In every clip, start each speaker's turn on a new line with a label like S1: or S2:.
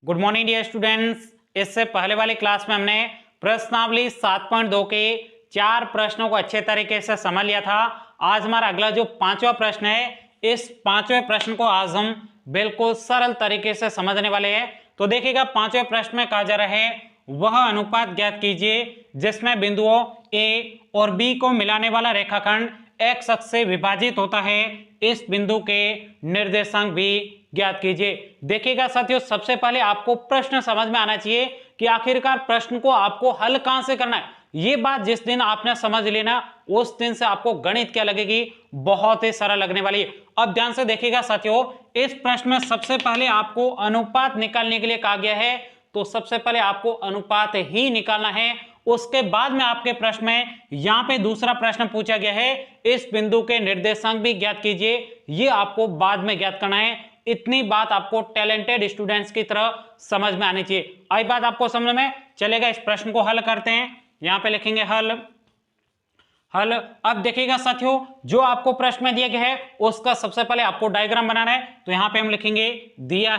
S1: Good morning dear students. इससे पहले वाली क्लास में हमने प्रश्नावली 7.2 के 4 प्रश्नों को अच्छे तरीके से समझ लिया था। आज हमारा अगला जो 5वां प्रश्न है, इस 5वें प्रश्न को आज हम बिल्कुल सरल तरीके से समझने वाले हैं। तो देखिएगा, 5वें प्रश्न में कहा जा रहा है वह अनुपात ज्ञात कीजिए जिसमें बिंदुओं ए और बी को मिलाने वाला रेखाखंड एक्स अक्ष से विभाजित होता है। इस बिंदु के निर्देशांक भी ज्ञात कीजिए। देखिएगा साथियों, सबसे पहले आपको प्रश्न समझ में आना चाहिए कि आखिरकार प्रश्न को आपको हल कहां से करना है। ये बात जिस दिन आपने समझ लेना, उस दिन से आपको गणित क्या लगेगी, बहुत ही सरल लगने वाली है। अब ध्यान से देखिएगा साथियों, इस प्रश्न में सबसे पहले आपको अनुपात निकालने के लिए कहा गया है, तो सबसे पहले आपको अनुपात ही निकालना है। उसके बाद में आपके प्रश्न में यहां पे दूसरा प्रश्न पूछा गया है, इस बिंदु के निर्देशांक भी ज्ञात कीजिए। ये आपको बाद में ज्ञात करना है। इतनी बात आपको टैलेंटेड स्टूडेंट्स की तरह समझ में आनी चाहिए। आई बात आपको समझ में चलेगा। इस प्रश्न को हल करते हैं। यहां पे लिखेंगे हल। अब देखिएगा साथियों, जो आपको प्रश्न में दिया गया है उसका सबसे पहले आपको डायग्राम बनाना है। तो यहां पे हम लिखेंगे दिया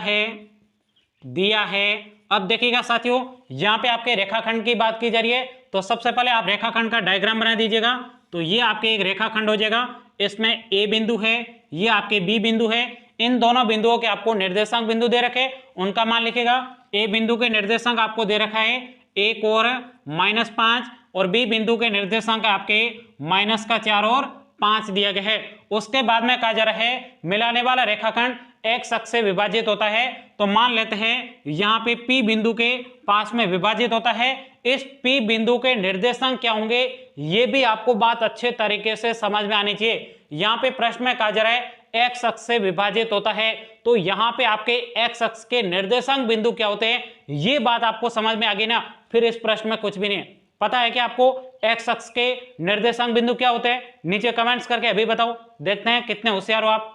S1: है। अब देखिएगा साथियों, यहां पे आपके रेखाखंड की बात की जा रही है, तो सबसे पहले आप रेखाखंड का डायग्राम बना दीजिएगा। तो ये आपके एक रेखाखंड हो जाएगा। इसमें ए बिंदु है, ये आपके बी बिंदु है। इन दोनों बिंदुओं के आपको निर्देशांक बिंदु दे रखे, उनका मान लिखेगा। ए बिंदु के निर्देशांक आपको दे रखा है 1 और -5, और बी बिंदु के निर्देशांक आपके -4 और 5 दिया गया है। उसके बाद में कहा जा रहा है मिलाने वाला रेखाखंड एक्स अक्ष से विभाजित होता है। तो मान लेते हैं यहाँ पे पी बिंदु के पास में विभाजित होता है। इस पी बिंदु के निर्देशांक क्या होंगे, ये भी आपको बात अच्छे तरीके से समझ में आनी चाहिए। यहाँ पे प्रश्न में कहा जा रहा है एक्स अक्ष से विभाजित होता है, तो यहाँ पे आपके एक्स अक्ष के निर्देशांक बिंदु क्या होते हैं, ये बात आपको समझ में आ गई ना। फिर इस प्रश्न में कुछ भी नहीं है। पता है कि आपको एक्स अक्ष के निर्देशांक बिंदु क्या होते हैं? नीचे कमेंट्स करके अभी बताओ, देखते हैं कितने होशियार हो आप,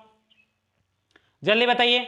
S1: जल्दी बताइए।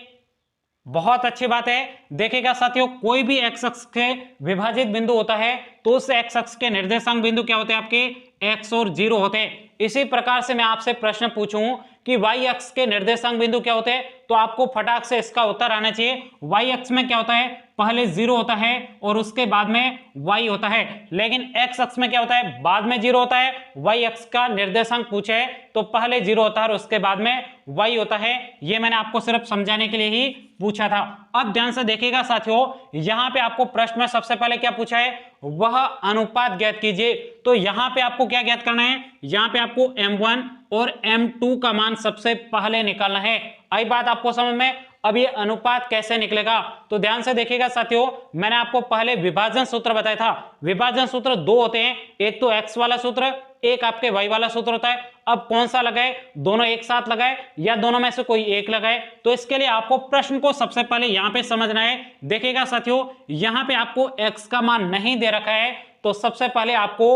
S1: बहुत अच्छी बात है। देखिएगा साथियों, कोई भी एक्स अक्ष के विभाजित बिंदु होता है तो उस एक्स अक्ष के निर्देशांक बिंदु क्या होते हैं? आपके एक्स और 0 होते हैं। इसी प्रकार से मैं आपसे प्रश्न पूछूं कि वाई अक्ष के निर्देशांक बिंदु क्या होते हैं, तो आपको फटाक से इसका उत्तर आना चाहिए। वाई अक्ष में क्या होता है? पहले 0 होता है और उसके बाद में y होता है। लेकिन x अक्ष में क्या होता है? बाद में 0 होता है। y अक्ष का निर्देशांक पूछे है तो पहले 0 होता है और उसके बाद में y होता है। ये मैंने आपको सिर्फ समझाने के लिए ही पूछा था। अब ध्यान से देखिएगा साथियों, यहां पे आपको प्रश्न में सबसे पहले क्या पूछा है? वह अनुपात ज्ञात कीजिए। तो यहां पे आपको क्या ज्ञात करना है? यहां पे आपको m1 और m2 का मान सबसे पहले निकालना है। आई बात आपको समझ में? अब ये अनुपात कैसे निकलेगा, तो ध्यान से देखिएगा साथियों, मैंने आपको पहले विभाजन सूत्र बताया था। विभाजन सूत्र 2 होते हैं, एक तो x वाला सूत्र, एक आपके y वाला सूत्र होता है। अब कौन सा लगाए? दोनों एक साथ लगाए या दोनों में से कोई एक लगाए? तो इसके लिए आपको प्रश्न को सबसे पहले यहां पे समझना है। देखिएगा साथियों, यहां पे आपको x का मान नहीं दे रखा है, तो सबसे पहले आपको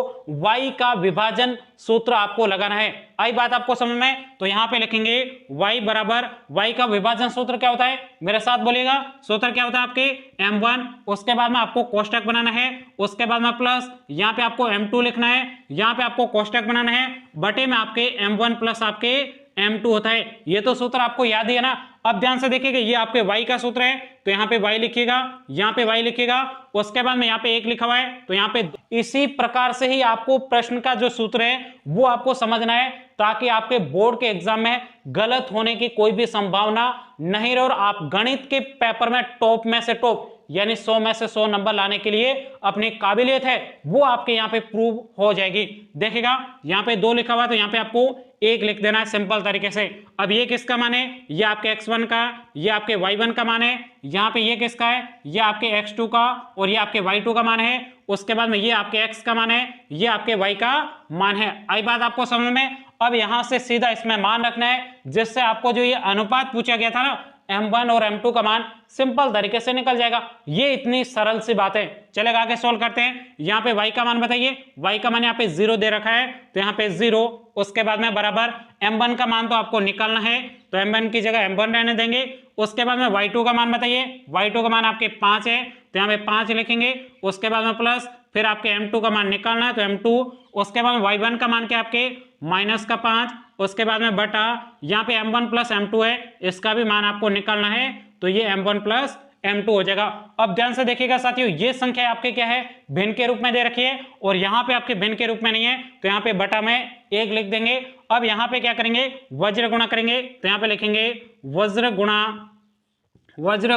S1: y का विभाजन सूत्र आपको लगाना है। आई बात आपको समझ में? तो यहां पे लिखेंगे y बराबर, y का विभाजन सूत्र क्या होता है? मेरे साथ बोलिएगा। सूत्र क्या होता है आपके? m1, उसके बाद में आपको कोष्टक बनाना है, उसके बाद में प्लस, यहां पे आपको m2 लिखना है, यहां पे आपको कोष्टक बनाना है, बटे में आपके m1 प्लस आपके m2 होता है। ये तो सूत्र आपको याद ही है ना। अब ध्यान से देखिएगा, ये आपके y का सूत्र है, तो यहाँ पे y लिखिएगा, यहाँ पे y लिखिएगा, उसके बाद में यहाँ पे 1 लिखा हुआ है, तो यहाँ पे इसी प्रकार से ही आपको प्रश्न का जो सूत्र है वो आपको समझना है, ताकि आपके बोर्ड के एग्जाम में गलत होने की कोई भी संभावना नहीं रहे और आप गणित के पेपर में टॉप में से टॉप, यानी 100 में से 100 नंबर लाने के लिए अपनी काबिलियत है वो आपके यहाँ पे प्रूव हो जाएगी। देखिएगा, यहाँ पे 2 लिखा हुआ है, तो यहाँ पे आपको 1 लिख देना है सिंपल तरीके से। अब ये किसका मान है? ये आपके x1 का, ये आपके y1 का मान है। यहाँ पे ये किसका है? ये आपके x2 का, और ये आपके y2 का मान है। उसके बाद में ये आपके x का मान है, ये आपके y का मान है। आई बात आपको समझ में? अब यहां से सीधा इसमें मान रखना है, जिससे आपको जो ये अनुपात पूछा गया था ना, m1 और m2 का मान सिंपल तरीके से निकल जाएगा। ये इतनी सरल सी बात है। चलेगा, आगे सोल्व करते हैं। यहाँ पे y का मान बताइए। y का मान यहाँ पे 0 दे रखा है, तो यहाँ पे 0, उसके बाद में बराबर m1 का मान तो आपको निकालना है, तो m1 की जगह m1 रहने देंगे। उसके बाद में y2 का मान बताइए। y2 का मान आपके 5 है, तो यहाँ पे 5 लिखेंगे, उसके बाद में प्लस, फिर आपके m2 का मान निकालना है, तो m2, उसके बाद में y1 का मान क्या आपके -5, उसके बाद में बटा, यहाँ पे m1 प्लस m2 है, इसका भी मान आपको निकालना है, तो ये m1 प्लस m2 हो जाएगा। अब ध्यान से देखिएगा साथियों, ये संख्या आपके क्या है, भिन्न के रूप में दे रखी है और यहाँ पे आपके भिन्न के रूप में नहीं है, तो यहाँ पे बटा में 1 लिख देंगे। अब यहाँ पे क्या करेंगे, वज्र गुणा करेंगे, तो यहाँ पे लिखेंगे वज्र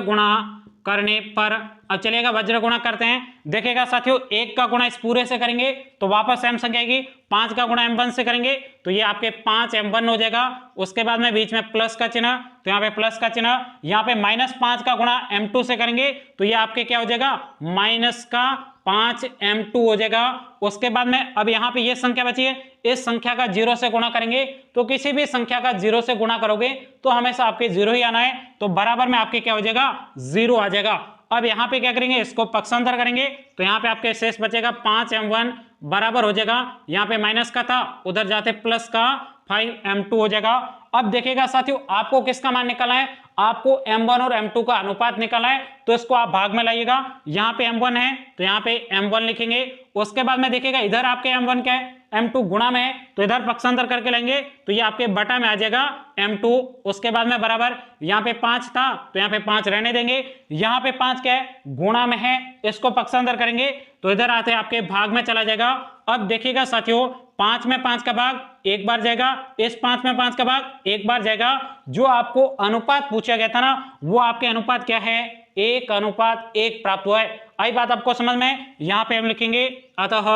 S1: गुणा करने पर। अब चलिएगा वज्र गुणा करते हैं। देखिएगा साथियों, 1 का गुणा इस पूरे से करेंगे तो वापस m संख्या आएगी, 5 का गुणा m1 से करेंगे तो ये आपके 5m1 हो जाएगा। उसके बाद में बीच में प्लस का चिन्ह, तो यहाँ पे प्लस का चिन्ह, यहाँ पे -5 का गुणा m2 से करेंगे तो ये आपके क्या हो जाएगा, -5m2 हो जाएगा। उसके बाद में अब यहाँ पे ये संख्या बची है, इस संख्या का 0 से गुणा करेंगे, तो किसी भी संख्या का 0 से गुणा करोगे तो हमेशा आपके 0 ही आना है, तो बराबर में आपके क्या हो जाएगा, 0 आ जाएगा। अब यहाँ पे क्या करेंगे, इसको पक्षांतर करेंगे तो यहाँ पे आपके शेष बचेगा 5m1 बराबर हो जाएगा, यहाँ पे माइनस का था उधर जाते प्लस का 5m2 हो जाएगा। अब देखिएगा साथियों, आपको किसका मान निकालना है, आपको m1 और m2 का अनुपात निकालना है, तो इसको आप भाग में लाइएगा। यहाँ पे m1 है तो यहाँ पे m1 लिखेंगे। उसके बाद में देखिएगा इधर आपके m1 क्या है, m2 गुणा में है, तो इधर पक्षांतर करके लेंगे तो ये आपके बटा में आ जाएगा m2। उसके बाद में बराबर, यहाँ पे 5 था तो यहाँ पे 5 रहने देंगे, यहाँ पे 5 क्या है, गुणा में है, इसको पक्षांतर करेंगे तो इधर आते आपके भाग में चला जाएगा। अब देखिएगा साथियों, 5 में 5 का भाग एक बार जाएगा, इस 5 में 5 का भाग एक बार जाएगा। जो आपको अनुपात पूछा गया था ना, वो आपके अनुपात क्या है, 1:1 प्राप्त हुआ है। आई बात आपको समझ में, यहाँ पे हम लिखेंगे अतः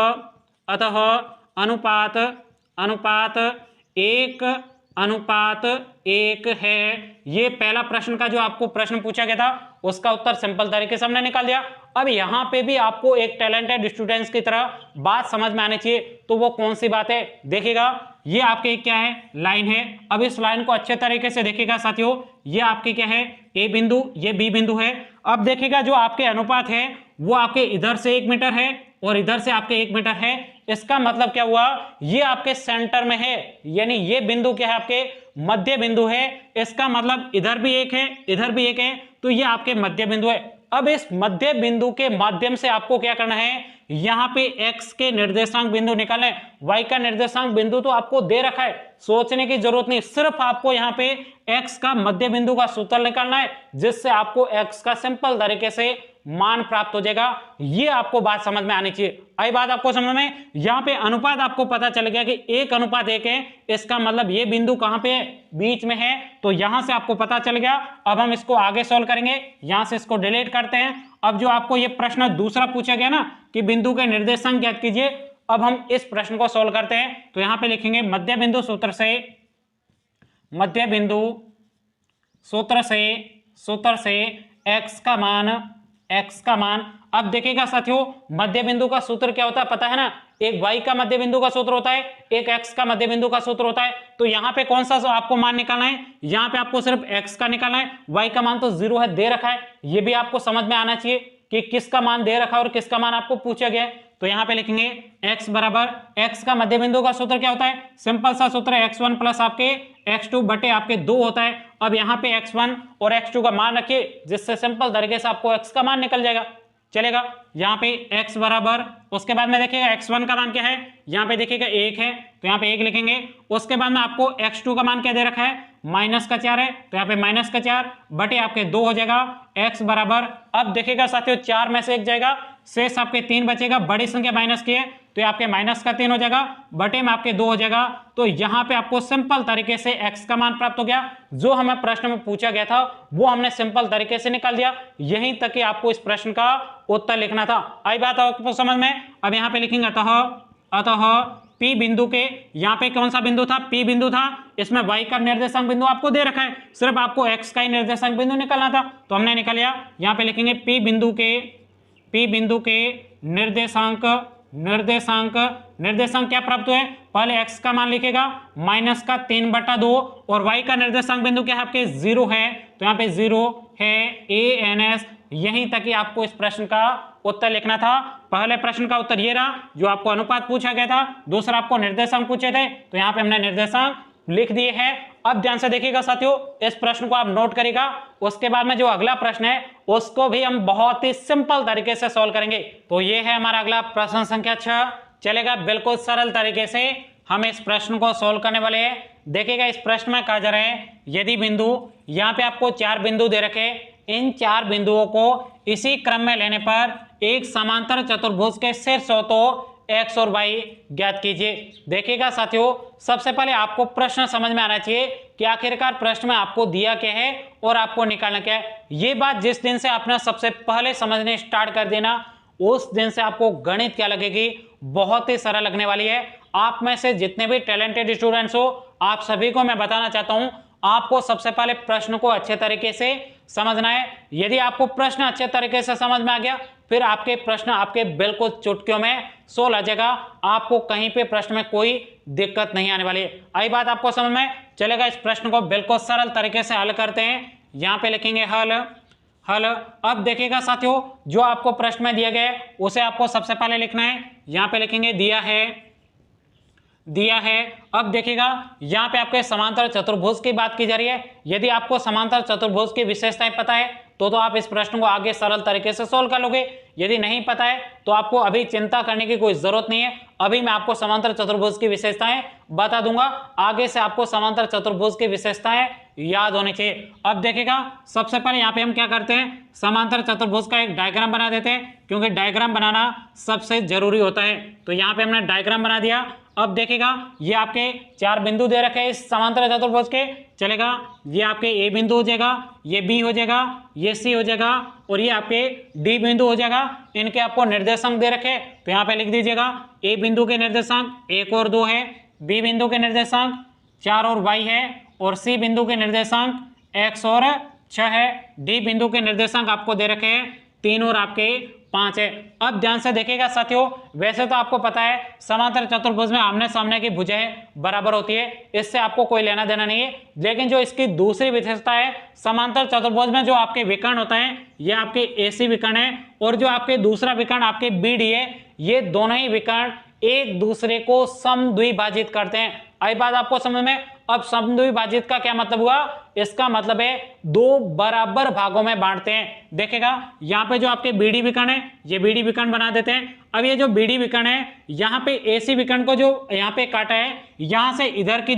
S1: अनुपात 1:1 है। ये पहला प्रश्न का जो आपको प्रश्न पूछा गया था उसका उत्तर सिंपल तरीके से हमने निकाल दिया। अब यहाँ पे भी आपको एक टैलेंटेड स्टूडेंट्स की तरह बात समझ में आनी चाहिए, तो वो कौन सी बात है, देखिएगा ये आपके क्या है, लाइन है। अब इस लाइन को अच्छे तरीके से देखिएगा साथियों, ये आपके क्या है, ए बिंदु, ये बी बिंदु है। अब देखिएगा जो आपके अनुपात है वो आपके इधर से 1 मीटर है और इधर से आपके 1 मीटर है। इसका मतलब क्या हुआ, ये आपके सेंटर में है, यानी ये बिंदु क्या है, आपके मध्य बिंदु है। इसका मतलब इधर भी 1 है, इधर भी 1 है, तो ये आपके मध्य बिंदु है। अब इस मध्य बिंदु के माध्यम से आपको क्या करना है, यहाँ पे x के निर्देशांक बिंदु निकालना है। y का निर्देशांक बिंदु तो आपको दे रखा है, सोचने की जरूरत नहीं, सिर्फ आपको यहाँ पे x का मध्य बिंदु का सूत्र निकालना है, जिससे आपको x का सिंपल तरीके से मान प्राप्त हो जाएगा। ये आपको बात समझ में आनी चाहिए। आई बात आपको समझ में, यहाँ पे अनुपात आपको पता चल गया कि 1:1 है, इसका मतलब ये बिंदु कहाँ पे है, बीच में है, तो यहां से आपको पता चल गया। अब हम इसको आगे सॉल्व करेंगे, यहां से इसको डिलीट करते हैं। अब जो आपको ये प्रश्न दूसरा पूछा गया ना कि बिंदु के निर्देशांक ज्ञात कीजिए, अब हम इस प्रश्न को सॉल्व करते हैं। तो यहाँ पे लिखेंगे मध्य बिंदु सूत्र से x का मान। अब देखिएगा साथियों, मध्य बिंदु का सूत्र क्या होता है पता है ना, एक y का मध्य बिंदु का सूत्र होता है, एक x का मध्य बिंदु का सूत्र होता है। तो यहाँ पे कौन सा आपको मान निकालना है, यहाँ पे आपको सिर्फ x का निकालना है, y का मान तो 0 है, दे रखा है। ये भी आपको समझ में आना चाहिए कि किसका मान दे रखा है और किसका मान आपको पूछा गया है। तो यहाँ पे लिखेंगे x बराबर, x का मध्य बिंदु का सूत्र क्या होता है, सिंपल सा सूत्र है, x1 प्लस आपके x2 बटे आपके 2 होता है। अब यहाँ पे x1 और x2 का मान रखिए, जिससे सिंपल तरीके से आपको x का मान निकल जाएगा, चलेगा। यहाँ पे x बराबर, उसके बाद में देखिएगा x1 का मान क्या है, यहाँ पे देखिएगा 1 है, तो यहाँ पे 1 लिखेंगे। उसके बाद में आपको x2 का मान क्या दे रखा है, -4 है, तो यहाँ पे -4 बटे आपके 2 हो जाएगा। x बराबर, अब देखिएगा साथियों 4 में से 1 जाएगा, शेष आपके 3 बचेगा, बड़ी संख्या माइनस की है तो ये आपके -3 हो जाएगा, बटे में आपके 2 हो जाएगा। तो यहाँ पे आपको सिंपल तरीके से x का मान प्राप्त हो गया। जो हमें प्रश्न में पूछा गया था वो हमने सिंपल तरीके से निकाल दिया। यहीं तक कि आपको इस प्रश्न का उत्तर लिखना था। आई बात आपको समझ में। अब यहाँ पे लिखेंगे अतः P बिंदु के, यहाँ पे कौन सा बिंदु था, P बिंदु था, इसमें y का निर्देशांक बिंदु आपको दे रखा है, सिर्फ आपको x का ही निर्देशांक बिंदु निकालना था, तो हमने निकाल लिया। यहाँ पे लिखेंगे P बिंदु के निर्देशांक क्या प्राप्त हुए, पहले x का मान लिखेगा -3/2 और y का निर्देशांक बिंदु क्या है आपके 0 है, तो यहाँ पे 0 है ANS। यहीं तक ही आपको इस प्रश्न का उत्तर लिखना था। पहले प्रश्न का उत्तर ये रहा, जो आपको अनुपात पूछा गया था, दूसरा आपको निर्देशांक पूछे थे, तो यहाँ पे हमने निर्देशांक लिख दिए हैं। अब ध्यान से देखिएगा साथियों, इस प्रश्न को आप नोट करिएगा। उसके बाद में जो अगला प्रश्न है उसको भी हम बहुत ही सिंपल तरीके से सॉल्व करेंगे। तो ये है हमारा अगला प्रश्न संख्या 6, चलेगा बिल्कुल सरल तरीके से हम इस प्रश्न को सॉल्व करने वाले हैं। देखिएगा इस प्रश्न में कहा जा रहा है, यदि बिंदु, यहाँ पे आपको 4 बिंदु दे रखे इन 4 बिंदुओं को इसी क्रम में लेने पर एक समांतर चतुर्भुज के शीर्ष हो तो x और y ज्ञात कीजिए। देखिएगा साथियों, सबसे पहले आपको प्रश्न समझ में आना चाहिए कि आखिरकार प्रश्न में आपको दिया क्या है और आपको निकालना क्या है। ये बात जिस दिन से आपने सबसे पहले समझने स्टार्ट कर देना, उस दिन से आपको गणित क्या लगेगी, बहुत ही सरल लगने वाली है। आप में से जितने भी टैलेंटेड स्टूडेंट्स हो, आप सभी को मैं बताना चाहता हूं, आपको सबसे पहले प्रश्न को अच्छे तरीके से समझना है। यदि आपको प्रश्न अच्छे तरीके से समझ में आ गया, फिर आपके प्रश्न आपके बिल्कुल चुटकियों में सोल्व आ जाएगा। आपको कहीं पे प्रश्न में कोई दिक्कत नहीं आने वाली है। आई बात आपको समझ में चलेगा। इस प्रश्न को बिल्कुल सरल तरीके से हल करते हैं। यहां पे लिखेंगे हल। अब देखिएगा साथियों, जो आपको प्रश्न में दिया गया है उसे आपको सबसे पहले लिखना है। यहां पे लिखेंगे दिया है। अब देखिएगा, यहां पे आपके समांतर चतुर्भुज की बात की जा रही है। यदि आपको समांतर चतुर्भुज की विशेषताएं पता है तो आप इस प्रश्न को आगे सरल तरीके से सोल्व कर लोगे। यदि नहीं पता है तो आपको अभी चिंता करने की कोई जरूरत नहीं है। अभी मैं आपको समांतर चतुर्भुज की विशेषताएं बता दूंगा, आगे से आपको समांतर चतुर्भुज की विशेषताएं याद होनी चाहिए। अब देखिएगा, सबसे पहले यहाँ पे हम क्या करते हैं, समांतर चतुर्भुज का एक डायग्राम बना देते हैं, क्योंकि डायग्राम बनाना सबसे जरूरी होता है। तो यहाँ पे हमने डायग्राम बना दिया। अब देखिएगा, ये आपके 4 बिंदु दे रखे हैं इस समांतर चतुर्भुज के, चलेगा। ये आपके ए बिंदु हो जाएगा, ये बी हो जाएगा, ये सी हो जाएगा और ये आपके डी बिंदु हो जाएगा। इनके आपको निर्देशांक दे रखे, तो यहाँ पे लिख दीजिएगा ए बिंदु के निर्देशांक 1 और 2 है, बी बिंदु के निर्देशांक 4 और y है, और सी बिंदु के निर्देशांक x और 6 है। डी बिंदु के निर्देशांक आपको दे रखे हैं 3 और आपके 5 है। अब ध्यान से देखिएगा साथियों, वैसे तो आपको पता है समांतर चतुर्भुज में आमने सामने की भुजाएं बराबर होती है, इससे आपको कोई लेना देना नहीं है। लेकिन जो इसकी दूसरी विशेषता है, समांतर चतुर्भुज में जो आपके विकर्ण होता है, ये आपके AC विकर्ण है, और जो आपके दूसरा विकर्ण आपके BD है, ये दोनों ही विकर्ण एक दूसरे को समद्विभाजित करते हैं। आई बात आपको समझ में। अब समद्विभाजित का क्या मतलब हुआ, इसका मतलब है 2 बराबर भागों में बांटते हैं। देखेगा, यहाँ पे जो आपके BD विकर्ण है, ये BD विकर्ण बना देते हैं। अब ये जो BD विकर्ण है, यहाँ पे AC विकर्ण को जो यहाँ पे काटा है, यहाँ से इधर की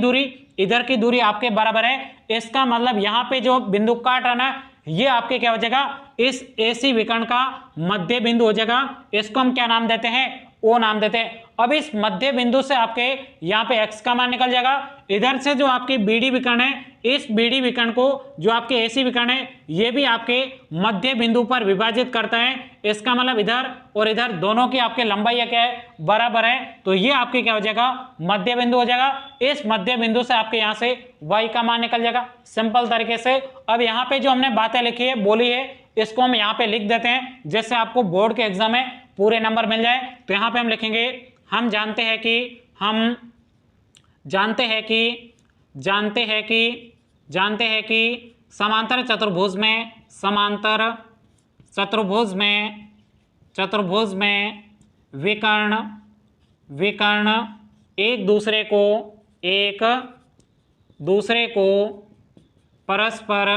S1: दूरी आपके बराबर है। इसका मतलब यहाँ पे जो बिंदु काट रहा ना, ये आपके क्या हो जाएगा, इस AC विकर्ण का मध्य बिंदु हो जाएगा। इसको हम क्या नाम देते हैं, O नाम देते हैं। अब इस मध्य बिंदु से आपके यहाँ पे x का मान निकल जाएगा। इधर से जो आपके BD विकर्ण है, इस BD विकर्ण को जो आपके AC विकर्ण है, ये भी आपके मध्य बिंदु पर विभाजित करता है। इसका मतलब इधर और इधर दोनों की आपके लंबाई क्या है, बराबर है। तो ये आपके क्या हो जाएगा, मध्य बिंदु हो जाएगा। इस मध्य बिंदु से आपके यहाँ से y का मान निकल जाएगा, सिंपल तरीके से। अब यहाँ पे जो हमने बातें लिखी है, बोली है, इसको हम यहाँ पे लिख देते हैं, जिससे आपको बोर्ड के एग्जाम में पूरे नंबर मिल जाए। तो यहाँ पे हम लिखेंगे, हम जानते हैं कि समांतर चतुर्भुज में विकर्ण एक दूसरे को परस्पर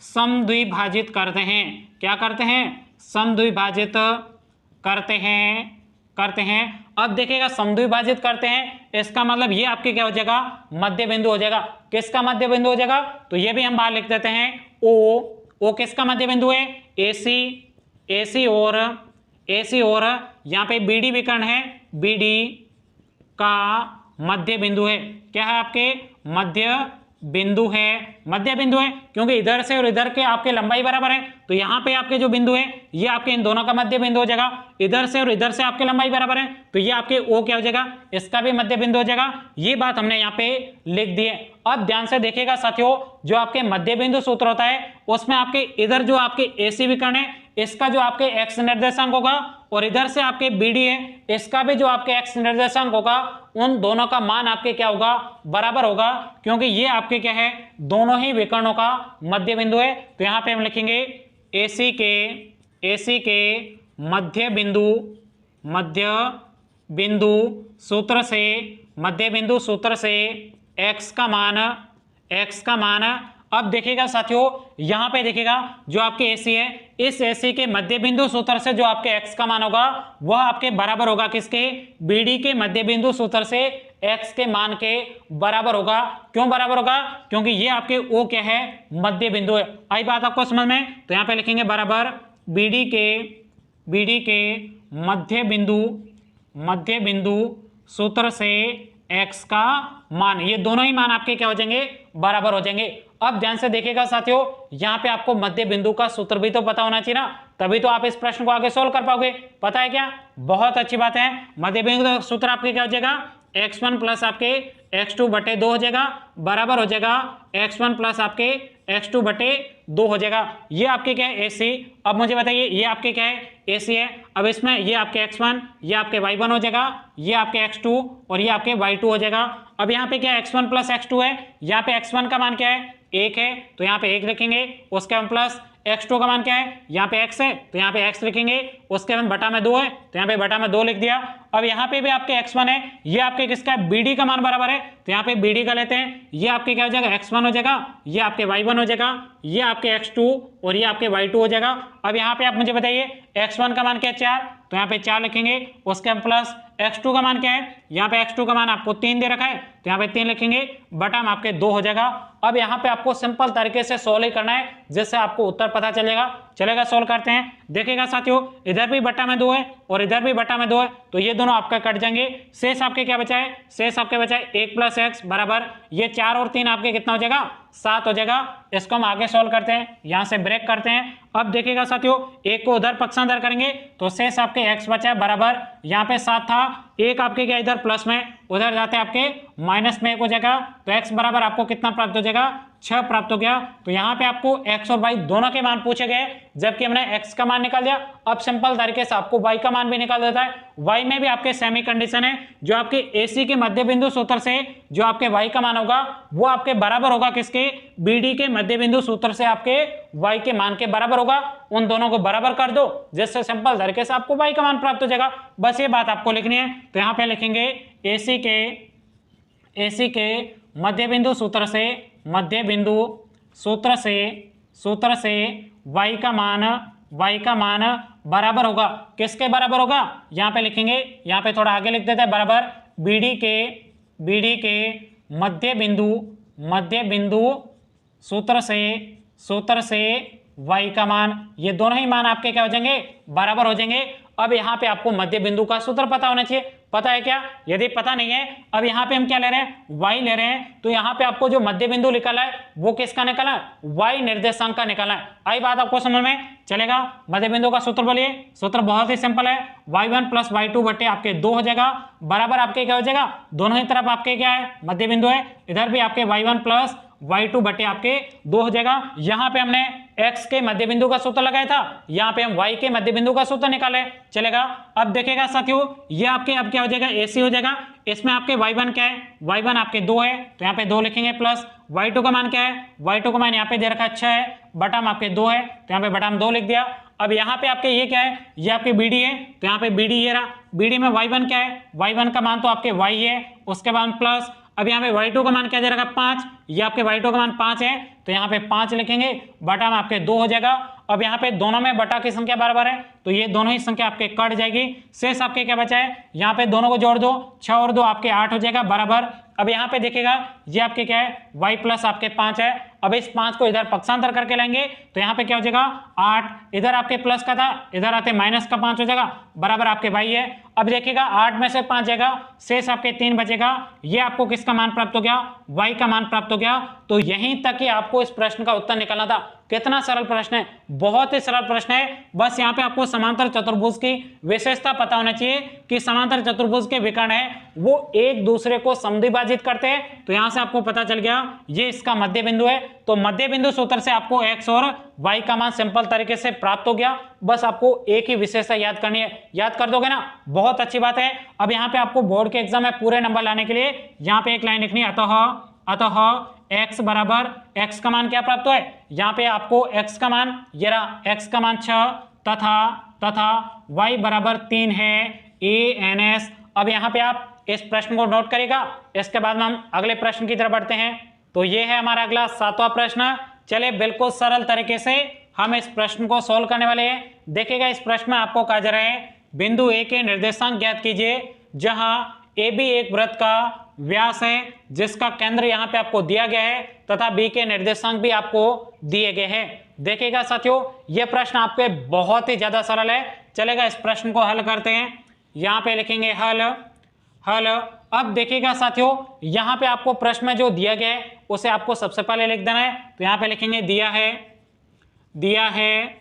S1: समद्विभाजित करते हैं। क्या करते हैं, समद्विभाजित करते हैं। अब देखिएगा, समद्विभाजित करते हैं, इसका मतलब ये आपके क्या हो जाएगा, मध्य बिंदु हो जाएगा। किसका मध्य बिंदु हो जाएगा, तो ये भी हम बाहर लिख देते हैं, ओ किसका मध्य बिंदु है, AC और यहाँ पे BD विकर्ण है, BD का मध्य बिंदु है। क्या है, आपके मध्य बिंदु है, क्योंकि इधर से और इधर के आपके लंबाई बराबर है। तो यहाँ पे आपके जो बिंदु है, ये आपके इन दोनों का मध्य बिंदु हो जाएगा। इधर से और इधर से आपके लंबाई बराबर है, तो ये आपके O क्या हो जाएगा, इसका भी मध्य बिंदु हो जाएगा। ये बात हमने यहाँ पे लिख दी है। अब ध्यान से देखिएगा साथियों, जो आपके मध्य बिंदु सूत्र होता है, उसमें आपके इधर जो आपके AC विकर्ण है, इसका जो आपके x निर्देशांक होगा, और इधर से आपके BD है, इसका भी जो आपके x निर्देशांक होगा, उन दोनों का मान आपके क्या होगा, बराबर होगा, क्योंकि ये आपके क्या है, दोनों ही विकर्णों का मध्य बिंदु है। तो यहाँ पे हम लिखेंगे AC के मध्य बिंदु सूत्र से x का मान। अब देखिएगा साथियों, यहाँ पे देखिएगा, जो आपके AC है, इस AC के मध्य बिंदु सूत्र से जो आपके x का मान होगा, वह आपके बराबर होगा किसके, BD के मध्य बिंदु सूत्र से x के मान के बराबर होगा। क्यों बराबर होगा? क्योंकि ये आपके O क्या है, मध्य बिंदु है। आई बात आपको समझ में? तो यहाँ पे लिखेंगे बराबर BD के मध्य बिंदु सूत्र से x का मान, ये दोनों ही मान आपके क्या हो जाएंगे, बराबर हो जाएंगे। अब ध्यान से देखिएगा साथियों, यहाँ पे आपको मध्य बिंदु का सूत्र भी तो पता होना चाहिए ना, तभी तो आप इस प्रश्न को आगे सोल्व कर पाओगे। पता है क्या? बहुत अच्छी बात है। मध्य बिंदु का सूत्र आपके क्या हो जाएगा, x1 प्लस आपके x2 बटे 2 हो जाएगा, बराबर हो जाएगा x1 प्लस आपके x2 बटे 2 हो जाएगा। ये आपके क्या है, AC। अब मुझे बताइए, ये आपके क्या है, AC है। अब इसमें ये आपके x1, ये आपके y1 हो जाएगा, ये आपके x2 और ये आपके y2 हो जाएगा। अब यहाँ पे क्या है, x1 प्लस x2 है, यहाँ पे x1 का मान क्या है, 1 है, तो यहाँ पे 1 लिखेंगे। उसके हम प्लस x2 का मान क्या है, यहाँ पे x है, तो यहाँ पे x लिखेंगे। उसके बाद बटा में 2 है, तो यहाँ पे बटा में 2 लिख दिया। अब यहाँ पे भी आपके x1 है, ये आपके किसका है, BD का मान बराबर है, तो यहाँ पे BD का लेते हैं। ये आपके क्या हो जाएगा, x1 हो जाएगा, ये आपके y1 हो जाएगा, ये आपके x2 और ये आपके y2 हो जाएगा। अब यहाँ पे आप मुझे बताइए, x1 का मान क्या है, 4, तो यहाँ पे 4 लिखेंगे। उसके हम प्लस x2 का मान क्या है, यहाँ पे x2 का मान आपको 3 दे रखा है, तो यहाँ पे 3 लिखेंगे, बटा में आपके 2 हो जाएगा। अब यहाँ पे आपको सिंपल तरीके से सोल्व ही करना है, जिससे आपको उत्तर पता चलेगा। सोल्व करते हैं। देखिएगा साथियों, इधर भी बटा में 2 है और इधर भी बटा में 2 है, तो ये दोनों आपका कट जाएंगे। शेष आपके क्या बचा है, शेष आपके बचा है 1 प्लस x बराबर, ये 4 और 3 आपके कितना हो जाएगा, 7 हो जाएगा। इसको हम आगे सोल्व करते हैं, यहाँ से ब्रेक करते हैं। अब देखिएगा साथियों, एक को उधर पक्षांतर करेंगे तो शेष आपके x बचा है बराबर, यहाँ पे 7 था, एक आपके क्या इधर प्लस में, उधर जाते आपके माइनस में 1 हो जाएगा, तो x बराबर आपको कितना प्राप्त हो जाएगा, 6 प्राप्त हो गया। तो यहाँ पे आपको x और y दोनों के मान पूछे गए, जबकि हमने x का मान निकाल दिया। अब सिंपल तरीके से आपको y का मान भी निकाल देता है। y में भी आपके सेमी कंडीशन है, जो आपके AC के मध्य बिंदु सूत्र से जो आपके y का मान होगा वो आपके बराबर होगा किसके, BD के मध्य बिंदु सूत्र से आपके y के मान के बराबर होगा। उन दोनों को बराबर कर दो, जिससे सिंपल तरीके से आपको y का मान प्राप्त हो जाएगा। बस ये बात आपको लिखनी है। तो यहाँ पे लिखेंगे AC के मध्य बिंदु सूत्र से y का मान बराबर होगा, किसके बराबर होगा, यहाँ पे लिखेंगे, यहाँ पे थोड़ा आगे लिख देते हैं, बराबर BD के मध्य बिंदु सूत्र से y का मान, ये दोनों ही मान आपके क्या हो जाएंगे, बराबर हो जाएंगे। अब यहाँ पे आपको मध्य बिंदु का सूत्र पता होना चाहिए। पता है क्या? यदि पता नहीं है, अब यहाँ पे हम क्या ले रहे हैं, y ले रहे हैं, तो यहाँ पे आपको जो मध्य बिंदु निकाला है वो किसका निकाला है, y निर्देशांक का निकाला है। आई बात आपको समझ में चलेगा। मध्य बिंदु का सूत्र बोलिए। सूत्र बहुत ही सिंपल है, y1 प्लस y2 बटे आपके 2 हो जाएगा, बराबर आपके क्या हो जाएगा, दोनों ही तरफ आपके क्या है, मध्य बिंदु है, इधर भी आपके y1 प्लस y2 बटे आपके 2 हो जाएगा। यहाँ पे हमने x के मध्य बिंदु का सूत्र लगाया था, यहाँ पे हम y के मध्य बिंदु का सूत्र निकाले, चलेगा। अब देखिएगा साथियों, ये आपके अब क्या हो जाएगा, AC हो जाएगा। इसमें आपके y1 क्या है, y1 आपके 2 है, तो यहाँ पे 2 लिखेंगे, प्लस y2 का मान क्या है, y2 का मान यहाँ पे दे रखा है 6 है, बटा में आपके 2 है, तो यहाँ पे बटा में 2 लिख दिया। अब यहाँ पे आपके ये क्या है, ये आपके BD है, तो यहाँ पे BD ये रहा, BD में y1 क्या है, y1 का मान तो आपके y है, उसके बाद प्लस, अब यहाँ पे y2 का मान क्या दे रखा है, 5, ये आपके y2 का मान 5 है, तो यहाँ पे 5 लिखेंगे, बटा में आपके 2 हो जाएगा। अब यहाँ पे दोनों में बटा की संख्या बराबर है, तो ये दोनों ही संख्या आपके कट जाएगी। शेष आपके क्या बचा है, यहाँ पे दोनों को जोड़ दो, 6 और 2 आपके 8 हो जाएगा, बराबर। अब यहाँ पे देखिएगा, ये आपके क्या है, y प्लस आपके 5 है। अब इस 5 को इधर पक्षांतर करके लाएंगे तो यहाँ पे क्या हो जाएगा, 8, इधर आपके प्लस का था, इधर आते माइनस का 5 हो जाएगा, बराबर आपके y है। अब देखिएगा 8 में से 5 जाएगा, शेष आपके 3 बचेगा। ये आपको किसका मान प्राप्त हो गया, y का मान प्राप्त हो गया। तो यहीं तक ही आपको इस प्रश्न का उत्तर निकालना था। कितना सरल प्रश्न है, बहुत ही सरल प्रश्न है। बस यहाँ पे आपको समांतर चतुर्भुज की विशेषता पता होना चाहिए कि समांतर चतुर्भुज के विकर्ण है वो एक दूसरे को समद्विभाजित करते हैं। तो यहाँ से आपको पता चल गया ये इसका मध्य बिंदु है। तो मध्य बिंदु सूत्र से आपको x और y का मान सिंपल तरीके से प्राप्त हो गया। बस आपको एक ही विशेषता याद करनी है, याद कर दोगे ना, बहुत अच्छी बात है। अब यहाँ पे आपको बोर्ड के एग्जाम में पूरे नंबर लाने के लिए यहाँ पे एक लाइन लिखनी है, अतः x बराबर, x का मान क्या प्राप्त हुआ है, यहाँ पे आपको x का मान ये रहा, x का मान 6 तथा y बराबर 3 है ANS। अब यहाँ पे आप इस प्रश्न को नोट करेगा, इसके बाद में हम अगले प्रश्न की तरफ बढ़ते हैं। तो ये है हमारा अगला 7वां प्रश्न। चलिए बिल्कुल सरल तरीके से हम इस प्रश्न को सोल्व करने वाले हैं। देखिएगा इस प्रश्न में आपको कहा जा रहा है बिंदु A के निर्देशांक ज्ञात कीजिए जहां ए बी एक वृत्त का व्यास है जिसका केंद्र यहाँ पे आपको दिया गया है तथा बी के निर्देशांक भी आपको दिए गए हैं। देखिएगा साथियों, यह प्रश्न आपके बहुत ही ज्यादा सरल है। चलेगा, इस प्रश्न को हल करते हैं। यहाँ पे लिखेंगे हल। अब देखिएगा साथियों, यहाँ पे आपको प्रश्न में जो दिया गया है उसे आपको सबसे पहले लिख देना है। तो यहाँ पे लिखेंगे दिया है,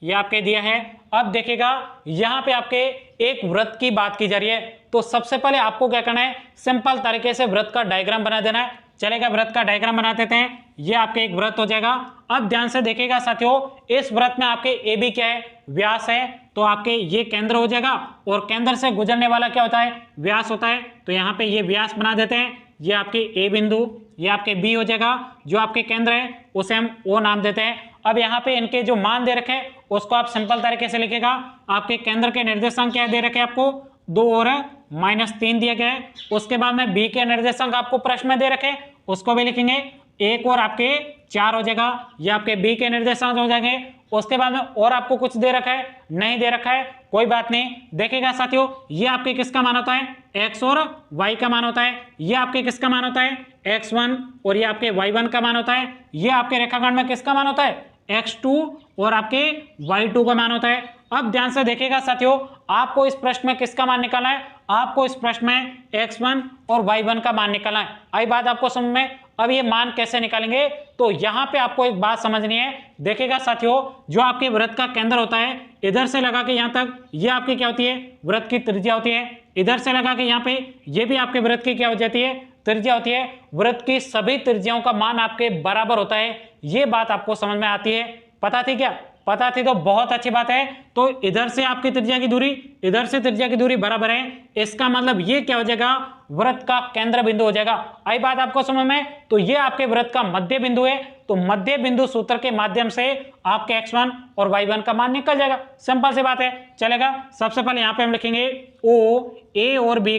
S1: ये आपके दिया है। अब देखिएगा यहाँ पे आपके एक वृत्त की बात की जा रही है, तो सबसे पहले आपको क्या करना है, सिंपल तरीके से वृत्त का डायग्राम बना देना है। चलेगा, वृत्त का डायग्राम बना देते हैं। ये आपके एक वृत्त हो जाएगा। अब ध्यान से देखिएगा साथियों, इस वृत्त में आपके ए बी क्या है, व्यास है, तो आपके ये केंद्र हो जाएगा और केंद्र से गुजरने वाला क्या होता है, व्यास होता है। तो यहाँ पे ये व्यास बना देते हैं। ये आपके ए बिंदु, ये आपके बी हो जाएगा। जो आपके केंद्र है उसे हम ओ नाम देते हैं। अब यहाँ पे इनके जो मान दे रखे उसको आप सिंपल तरीके से लिखेगा। आपके केंद्र के निर्देशांक क्या दे रखे आपको, 2 और -3 दिया गया है। उसके बाद में बी के निर्देशांक आपको प्रश्न में दे रखे, उसको भी लिखेंगे। 1 और आपके 4 हो जाएगा, ये आपके बी के निर्देशांक हो जाएंगे। उसके बाद में और आपको कुछ दे रखा है, नहीं दे रखा है, कोई बात नहीं। देखिएगा साथियों, ये आपके किसका मान होता है, x और y का मान होता है। ये आपके किसका मान होता है, x1 और ये आपके y1 का मान होता है। ये आपके रेखाखंड में किसका मान होता है, x2 और आपके y2 का मान होता है। अब ध्यान से देखिएगा साथियों, आपको इस प्रश्न में किसका मान निकालना है, आपको इस प्रश्न में x1 और y1 का मान निकालना है। आई बात आपको समझ में। अब ये मान कैसे निकालेंगे, तो यहाँ पे आपको एक बात समझनी है। देखिएगा साथियों, जो आपके वृत्त का केंद्र होता है, इधर से लगा के यहाँ तक ये आपकी क्या होती है, वृत्त की त्रिज्या होती है। इधर से लगा के यहाँ पे ये भी आपके वृत्त की क्या हो जाती है, त्रिज्या होती है। वृत्त की सभी त्रिज्याओं का मान आपके बराबर होता है। ये बात आपको समझ में आती है। पता थी क्या, पता थी तो बहुत अच्छी बात है। तो इधर से आपकी त्रिज्या की दूरी, इधर से त्रिज्या की दूरी बराबर है। इसका मतलब ये क्या हो जाएगा, वृत्त का केंद्र बिंदु हो जाएगा। आई बात आपको समझ में। तो ये आपके वृत्त का मध्य बिंदु है। तो मध्य बिंदु सूत्र के माध्यम से आपके x1 और y1 का मान निकल जाएगा। सिंपल सी बात है। चलेगा, सबसे पहले यहाँ पे हम लिखेंगे O, A और B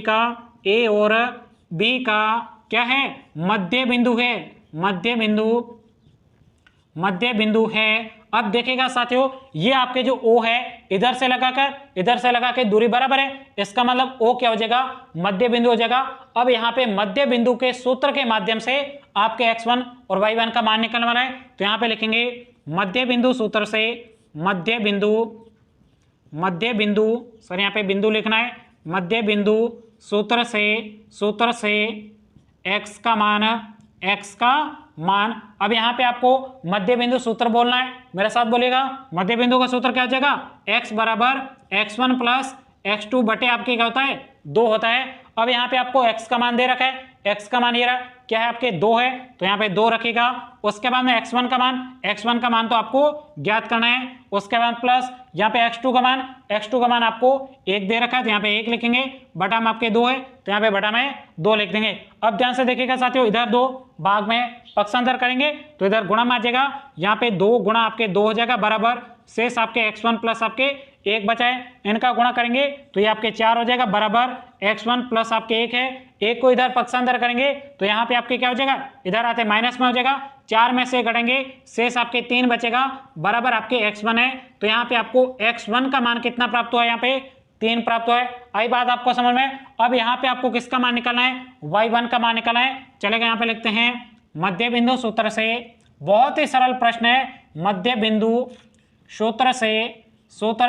S1: का क्या है, मध्य बिंदु है, मध्य बिंदु है। अब देखिएगा साथियों, ये आपके जो O है, इधर से लगा के दूरी बराबर है। इसका मतलब O क्या हो जाएगा, मध्य बिंदु हो जाएगा। अब यहाँ पे मध्य बिंदु के सूत्र के माध्यम से आपके x1 और y1 का मान निकलने वाला है। तो यहाँ पे लिखेंगे मध्य बिंदु सूत्र से, मध्य बिंदु सर यहाँ पे बिंदु लिखना है, मध्य बिंदु सूत्र से x का मान। अब यहाँ पे आपको मध्य बिंदु सूत्र बोलना है, मेरे साथ बोलिएगा। मध्य बिंदु का सूत्र क्या हो जाएगा, x बराबर x1 प्लस x2 बटे आपके क्या होता है, 2 होता है। अब यहाँ पे आपको x का मान दे रखा है, x का मान ये रहा, क्या है आपके 2 है, तो यहाँ पे 2 रखिएगा। उसके बाद में x1 का मान तो आपको ज्ञात करना है। उसके बाद प्लस यहाँ पे x2 का मान आपको 1 दे रखा है, तो यहाँ पे 1 लिखेंगे। बटा में आपके 2 है, तो यहाँ पे बटा में 2 लिख देंगे। अब ध्यान से देखिएगा साथियों, इधर 2 भाग में पक्षांतर करेंगे तो इधर गुणा में आ जाएगा। यहाँ पे 2 गुणा आपके 2 हो जाएगा बराबर, शेष आपके x1 प्लस आपके 1 बचा है, इनका गुणा करेंगे तो ये आपके 4 हो जाएगा बराबर x1 प्लस आपके 1 है। 1 को इधर पक्षांतर करेंगे तो यहाँ पे आपके क्या हो जाएगा, इधर आते माइनस में हो जाएगा। 4 में से घटेंगे, शेष आपके 3 बचेगा बराबर आपके x1 है। तो यहाँ पे आपको x1 का मान कितना प्राप्त हुआ है, यहाँ पे 3 प्राप्त हुआ है। आई बात आपको समझ में। अब यहाँ पे आपको किसका मान निकालना है, y1 का मान निकालना है। चलेगा, यहाँ पे लिखते हैं मध्य बिंदु सूत्र से, बहुत ही सरल प्रश्न है। मध्य बिंदु सूत्र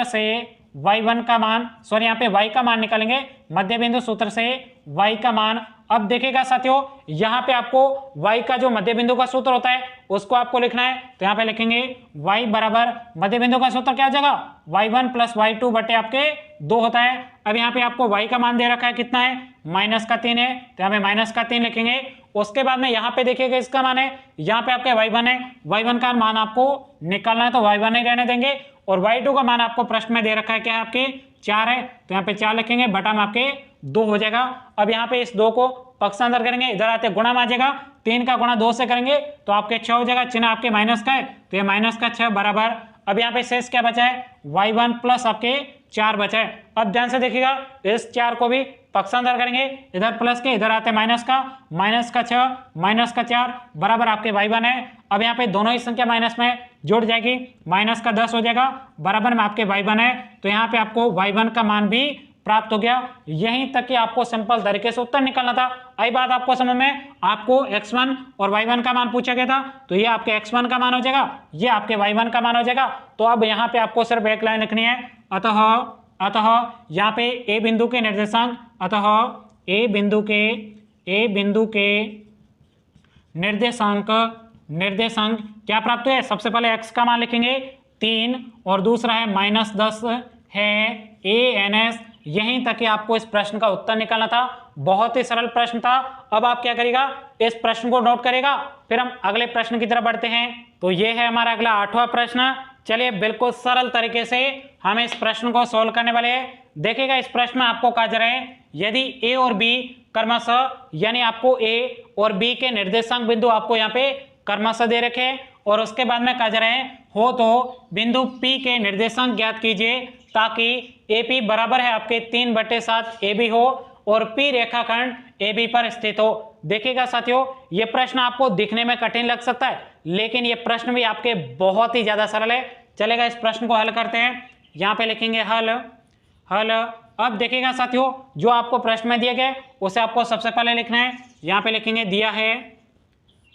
S1: से y1 का मान, सॉरी यहाँ पे y का मान निकालेंगे। मध्य बिंदु सूत्र से y का मान। अब देखिएगा साथियों, यहाँ पे आपको y का जो मध्य बिंदु का सूत्र होता है उसको आपको लिखना है। तो यहाँ पे लिखेंगे y बराबर मध्य बिंदु का सूत्र क्या हो जाएगा, y1 प्लस y2 बटे आपके 2 होता है। अब यहाँ पे आपको y का मान दे रखा है, कितना है, -3 है, तो यहाँ पे -3 लिखेंगे। उसके बाद में यहाँ पे देखिएगा इसका मान है, यहाँ पे आपके y1 है, y1 का मान आपको निकालना है तो y1 ही रहने देंगे। और y2 का मान आपको प्रश्न में दे रखा है, क्या है आपके 4 है, तो यहाँ पे 4 लिखेंगे, बटा में आपके 2 हो जाएगा। अब यहाँ पे इस 2 को पक्षांतर करेंगे, इधर आते गुणा में आ जाएगा, 3 का गुणा 2 से करेंगे तो आपके 6 हो जाएगा। चिन्ह आपके माइनस का है तो ये -6 बराबर। अब यहाँ पे शेष क्या बचा है, y1 प्लस आपके 4 बचा है। अब ध्यान से देखिएगा, इस 4 को भी पक्षांतर करेंगे, इधर प्लस के, इधर आते माइनस का 6 -4 बराबर आपके y1 है। अब यहाँ पे दोनों ही संख्या माइनस में जुड़ जाएगी, -10 हो जाएगा बराबर में आपके y1 है। तो यहाँ पे आपको y1 का मान भी प्राप्त हो गया। यहीं तक कि आपको सिंपल तरीके से उत्तर निकालना था। आई बात आपको समझ में, आपको x1 और y1 का मान पूछा गया था, तो ये आपके x1 का मान हो जाएगा, ये आपके y1 का मान हो जाएगा। तो अब यहाँ पे आपको सिर्फ एक लाइन लिखनी है, अतः यहाँ पे ए बिंदु के निर्देशांक, अतः ए बिंदु के निर्देशांक क्या प्राप्त हुए। सबसे पहले x का मान लिखेंगे 3 और दूसरा है -10 है ANS। यहीं तक कि आपको इस प्रश्न का उत्तर निकालना था। बहुत ही सरल प्रश्न था। अब आप क्या करेगा, इस प्रश्न को नोट करेगा, फिर हम अगले प्रश्न की तरफ बढ़ते हैं। तो ये है हमारा अगला 8वां प्रश्न। चलिए बिल्कुल सरल तरीके से हम इस प्रश्न को सोल्व करने वाले हैं। देखिएगा इस प्रश्न में आपको कहा जा रहा है, यदि ए और बी क्रमशः, यानी आपको ए और बी के निर्देशांक बिंदु आपको यहाँ पे क्रमशः दे रखे और उसके बाद में कहा जा रहा है हो तो बिंदु P के निर्देशांक ज्ञात कीजिए ताकि AP बराबर है आपके 3/7 AB हो और P रेखाखंड AB पर स्थित हो। देखिएगा साथियों, ये प्रश्न आपको दिखने में कठिन लग सकता है, लेकिन ये प्रश्न भी आपके बहुत ही ज्यादा सरल है। चलेगा इस प्रश्न को हल करते हैं। यहाँ पे लिखेंगे हल। अब देखिएगा साथियों, जो आपको प्रश्न में दिया गया उसे आपको सबसे पहले लिखना है। यहाँ पे लिखेंगे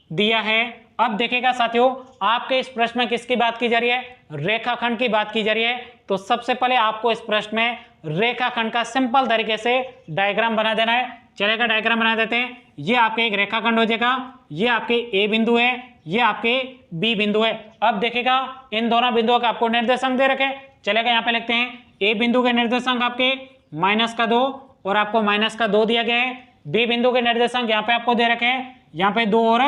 S1: दिया है। अब देखिएगा साथियों, आपके इस प्रश्न में किसकी बात की जा रही है, रेखाखंड की बात की जा रही है। तो सबसे पहले आपको इस प्रश्न में रेखाखंड का सिंपल तरीके से डायग्राम बना देना है। चलेगा डायग्राम बना देते हैं। ये आपके एक रेखाखंड हो जाएगा, ये आपके ए बिंदु है, ये आपके बी बिंदु है। अब देखिएगा इन दोनों बिंदुओं का आपको निर्देशांक दे रखे। चलेगा यहाँ पे लिखते हैं ए बिंदु के निर्देशांक आपके -2 और आपको -2 दिया गया है। बी बिंदु के निर्देशांक यहाँ पे आपको दे रखे हैं, यहाँ पे 2 और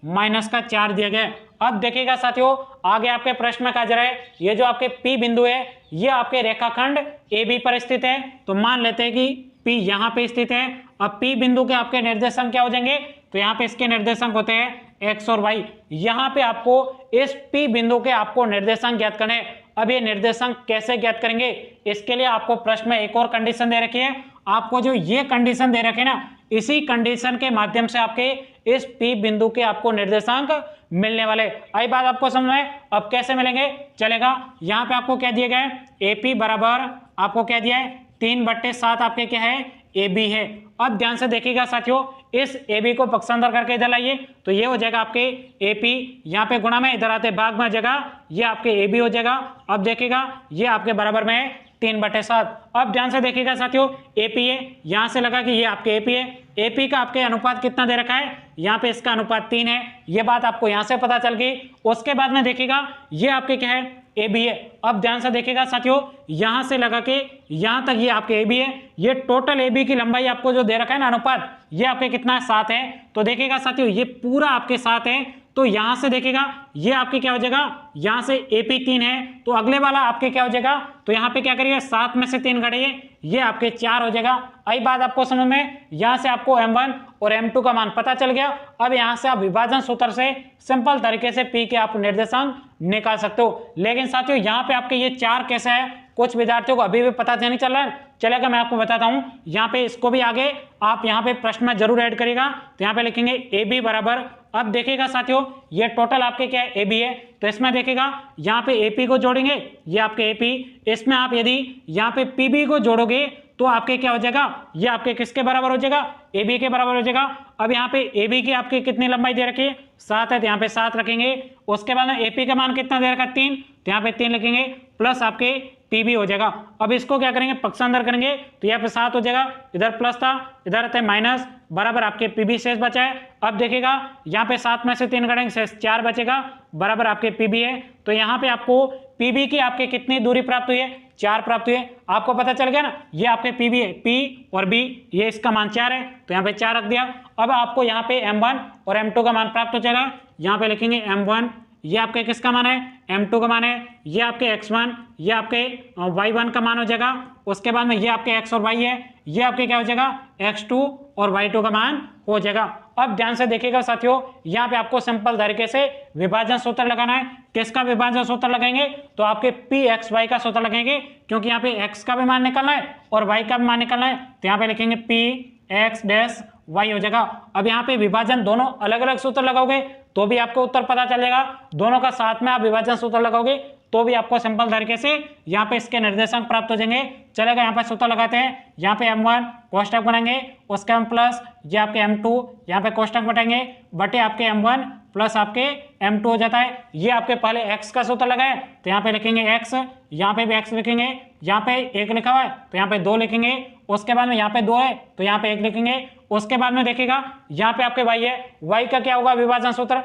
S1: -4 दिया गया है। अब देखिएगा साथियों, आगे आपके प्रश्न में कहा जा रहा है, ये जो आपके P बिंदु है ये आपके रेखाखंड AB पर स्थित है। तो मान लेते हैं कि P यहाँ पे स्थित है। अब P बिंदु के आपके निर्देशांक क्या हो जाएंगे, तो यहाँ पे इसके निर्देशांक होते हैं x और y। यहाँ पे आपको इस P बिंदु के आपको निर्देशांक ज्ञात करने। अब ये निर्देशांक कैसे ज्ञात करेंगे, इसके लिए आपको प्रश्न में एक और कंडीशन दे रखी है। आपको जो ये कंडीशन दे रखे ना, इसी कंडीशन के माध्यम से आपके इस P बिंदु के आपको निर्देशांक मिलने वाले। आई बात आपको समझ में, अब कैसे मिलेंगे। चलेगा यहाँ पे आपको क्या दिया गया है, AP बराबर आपको क्या दिया है 3/7 आपके क्या है AB है। अब ध्यान से देखिएगा साथियों, इस AB को पक्षांतर करके इधर लाइए तो ये हो जाएगा आपके AP, यहाँ पे गुणा में इधर आते भाग में जगह ये आपके AB हो जाएगा। अब देखिएगा ये आपके बराबर में है 3/7। अब ध्यान से देखिएगा साथियों, AP है, यहाँ से लगा कि ये आपके AP है। AP का आपके अनुपात कितना दे रखा है, यहाँ पे इसका अनुपात 3 है। ये बात आपको यहाँ से पता चल गई। उसके बाद में देखिएगा ये आपके क्या है AB है। अब ध्यान से देखिएगा साथियों, यहाँ से लगा के यहाँ तक ये आपके AB है। ये टोटल AB की लंबाई आपको जो दे रखा है ना अनुपात, ये आपके कितना है 7 है। तो देखिएगा साथियों ये पूरा आपके 7 है। तो यहाँ से देखिएगा ये आपके क्या हो जाएगा, यहाँ से AP 3 है तो अगले वाला आपके क्या हो जाएगा, तो यहाँ पे क्या करिए 7 में से 3 घटाइए, ये आपके 4 हो जाएगा। आई बात आपको समझ में, यहाँ से आपको M1 और M2 का मान पता चल गया। अब यहाँ से आप विभाजन सूत्र से सिंपल तरीके से P के आप निर्देशांक निकाल सकते हो। लेकिन साथियों यहाँ पे आपके ये 4 कैसे है, कुछ विद्यार्थियों को अभी भी पता नहीं चल रहा है। चलेगा मैं आपको बताता हूँ, यहाँ पे इसको भी आगे आप यहाँ पे प्रश्न में जरूर ऐड करिएगा। तो यहाँ पे लिखेंगे AB बराबर, अब देखिएगा साथियों ये टोटल आपके क्या है AB है, तो इसमें देखिएगा यहाँ पे AP को जोड़ेंगे, ये आपके AP, इसमें आप यदि यहाँ पे PB को जोड़ोगे तो आपके क्या हो जाएगा, ये आपके किसके बराबर हो जाएगा, AB के बराबर हो जाएगा। अब यहाँ पे AB की आपकी कितनी लंबाई दे रखी है 7 है, तो यहाँ पे 7 रखेंगे। उसके बाद में AP का मान कितना दे रखा है 3, तो यहाँ पे 3 लिखेंगे प्लस आपके PB हो जाएगा। अब इसको क्या करेंगे पक्षांतर करेंगे तो यहाँ पे 7 हो जाएगा, इधर प्लस था इधर रहता है माइनस, बराबर आपके PB शेष बचा है। अब देखिएगा यहाँ पे 7 में से 3 घटाएंगे शेष 4 बचेगा, बराबर आपके PB है। तो यहाँ पे आपको PB की आपके कितनी दूरी प्राप्त हुई है, 4 प्राप्त हुई है। आपको पता चल गया ना, ये आपके PB है, P और B, ये इसका मान 4 है तो यहाँ पे 4 रख दिया। अब आपको यहाँ पे M1 और M2 का मान प्राप्त हो जाएगा। यहाँ पे लिखेंगे M1, ये आपके किसका मान है, M2 का मान है, ये आपके X1, ये आपके Y1 का मान हो जाएगा। उसके बाद में ये आपके X और Y है, ये आपके क्या हो जाएगा X2 और Y2 का मान हो जाएगा। अब ध्यान से देखिएगा साथियों, यहाँ पे आपको सिंपल तरीके से विभाजन सूत्र लगाना है। किसका विभाजन सूत्र लगाएंगे, तो आपके PXY का सूत्र लगाएंगे, क्योंकि यहाँ पे X का भी मान निकालना है और Y का भी मान निकालना है। तो यहाँ पे लिखेंगे PX' Y हो जाएगा। अब यहाँ पे विभाजन दोनों अलग अलग सूत्र लगाओगे तो भी आपको उत्तर पता चल जाएगा, दोनों का साथ में आप विभाजन सूत्र लगाओगे तो भी आपको सिंपल तरीके से यहाँ पे इसके निर्देशांक प्राप्त हो जाएंगे। चलेगा, यहाँ पे सूत्र लगाते हैं। यहाँ पे m1 कोष्टक बनाएंगे, उसके हम प्लस ये आपके m2 यहाँ पे कोष्टक बनाएंगे बटे आपके m1 प्लस आपके m2 हो जाता है। ये आपके पहले x का सूत्र लगाए तो यहाँ पे लिखेंगे x, यहाँ पे भी x लिखेंगे, यहाँ पे 1 लिखा हुआ है तो यहाँ पे 2 लिखेंगे, उसके बाद में यहाँ पे 2 है तो यहाँ पे 1 लिखेंगे। उसके बाद में देखिएगा यहाँ पे आपके y है, y का क्या होगा विभाजन सूत्र,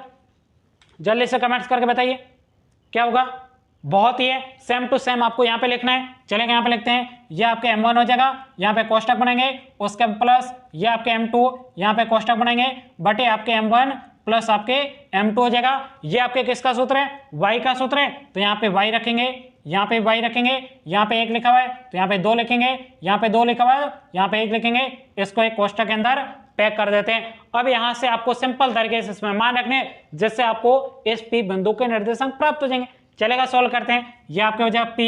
S1: जल्दी से कमेंट्स करके बताइए क्या होगा। बहुत ही है, सेम टू सेम आपको यहाँ पे लिखना है। चलेगा, यहाँ पे लिखते हैं, ये आपके m1 हो जाएगा, यहाँ पे कोष्टक बनाएंगे, उसके प्लस ये आपके m2 यहाँ पे कोष्टक बनाएंगे बटे आपके m1 प्लस आपके m2 हो जाएगा। ये आपके किसका सूत्र है, y का सूत्र है तो यहाँ पे y रखेंगे, यहाँ पे y रखेंगे, यहाँ पे 1 लिखा हुआ है तो यहाँ पे 2 लिखेंगे, यहाँ पे 2 लिखा हुआ है यहाँ पे 1 लिखेंगे, इसको एक कोष्टक के अंदर पैक कर देते हैं। अब यहाँ से आपको सिंपल तरीके से इसमें मान रखने जिससे आपको इस P बिंदु के निर्देशांक प्राप्त हो जाएंगे। चलेगा, सोल्व करते हैं। ये आपके हो जाएगा P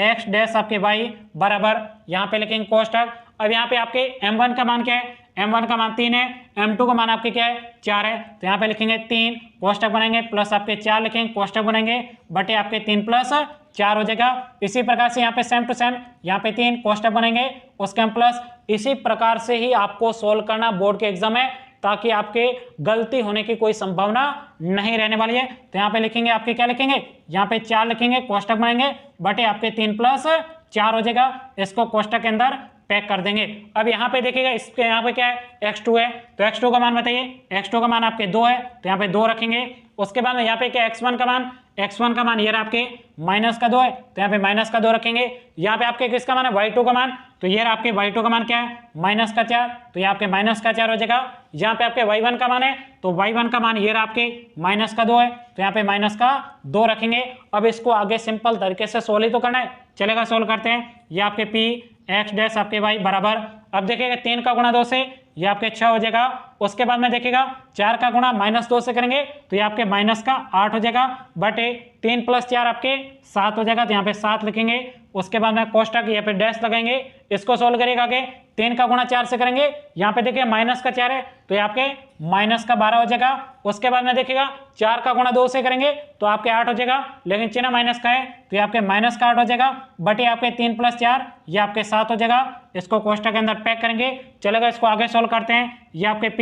S1: x डैश आपके y बराबर, यहाँ पे लिखेंगे कोष्टक। अब यहाँ पे आपके m1 का मान क्या है, m1 का मान 3 है, m2 का मान आपके क्या है 4 है तो यहाँ पे लिखेंगे 3 कोष्टक बनाएंगे प्लस आपके 4 लिखेंगे कोष्टक बनाएंगे बटे आपके 3 प्लस 4 हो जाएगा। इसी प्रकार से यहाँ पे सेम टू सेम यहाँ पे 3 कोष्टक बनेंगे उसके हम प्लस। इसी प्रकार से ही आपको सोल्व करना बोर्ड के एग्जाम में, ताकि आपके गलती होने की कोई संभावना नहीं रहने वाली है। तो यहाँ पे लिखेंगे आपके क्या लिखेंगे, यहाँ पे 4 लिखेंगे कोष्टक बनाएंगे बटे आपके 3 प्लस 4 हो जाएगा, इसको कोष्टक के अंदर पैक कर देंगे। अब यहाँ पे देखिएगा इसके यहाँ पे क्या है x2 है तो x2 का मान बताइए, x2 का मान आपके 2 है तो यहाँ पे 2 रखेंगे। उसके बाद में यहाँ पे क्या x1 का मान, x1 का मान ये रहा आपके माइनस का 2 है तो यहाँ पे माइनस का 2 रखेंगे। यहाँ पे आपके किसका मान है y2 का मान, तो ये रहा आपके y2 का मान क्या है माइनस का 4 तो ये आपके माइनस का 4 हो जाएगा। यहाँ पे आपके y1 का मान है तो y1 का मान ये रहा आपके माइनस का 2 है तो यहाँ पे माइनस का 2 रखेंगे। अब इसको आगे सिंपल तरीके से सोल्व ही तो करना है। चलेगा, सोल्व करते हैं। ये आपके P x डैश आपके y बराबर, अब देखिएगा 3 का गुणा 2 से ये आपके 6 हो जाएगा। उसके बाद में देखिएगा 4 का गुणा -2 से करेंगे तो ये आपके माइनस का 8 हो जाएगा बटे 3 प्लस 4 आपके 7 हो जाएगा तो यहाँ पे 7 लिखेंगे। उसके बाद में कोष्टक यहाँ पे डैश लगाएंगे, इसको सोल्व करिएगा। आगे 3 का गुणा 4 से करेंगे, यहाँ पे देखिए माइनस का 4 है तो ये आपके माइनस का 12 हो जाएगा। उसके बाद में देखिएगा 4 का गुणा 2 से करेंगे तो आपके 8 हो जाएगा, लेकिन चिन्ह माइनस का है तो ये आपके माइनस का 8 हो जाएगा बटे आपके 3 प्लस 4 ये आपके 7 हो जाएगा। इसको कोष्टक के अंदर पैक करेंगे। चलेगा, इसको आगे सोल्व करते हैं। ये आपके P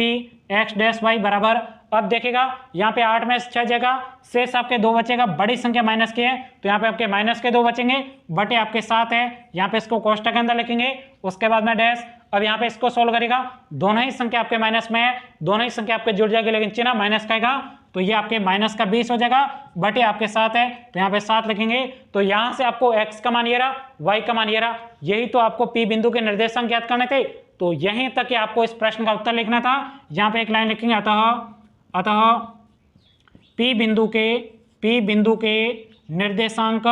S1: x डैश y बराबर, अब देखिएगा यहाँ पे 8 में से 6 जगह शेष आपके 2 बचेगा, बड़ी संख्या माइनस की है तो यहाँ पे आपके माइनस के 2 बचेंगे बटे आपके 7 है। यहाँ पे इसको कोष्टक के अंदर लिखेंगे, उसके बाद में डैश। अब यहाँ पे इसको सोल्व करेगा, दोनों ही संख्या आपके माइनस में है, दोनों ही संख्या आपके जुड़ जाएगी लेकिन चिन्ह माइनस का आएगा तो ये आपके माइनस का 20 हो जाएगा बटे आपके 7 है तो यहाँ पे 7 लिखेंगे। तो यहाँ से आपको x का मान ये रहा, y का मान ये रहा, यही तो आपको P बिंदु के निर्देशांक ज्ञात करने थे। तो यहीं तक कि आपको इस प्रश्न का उत्तर लिखना था। यहाँ पे एक लाइन लिखेंगे, अतः P बिंदु के निर्देशांक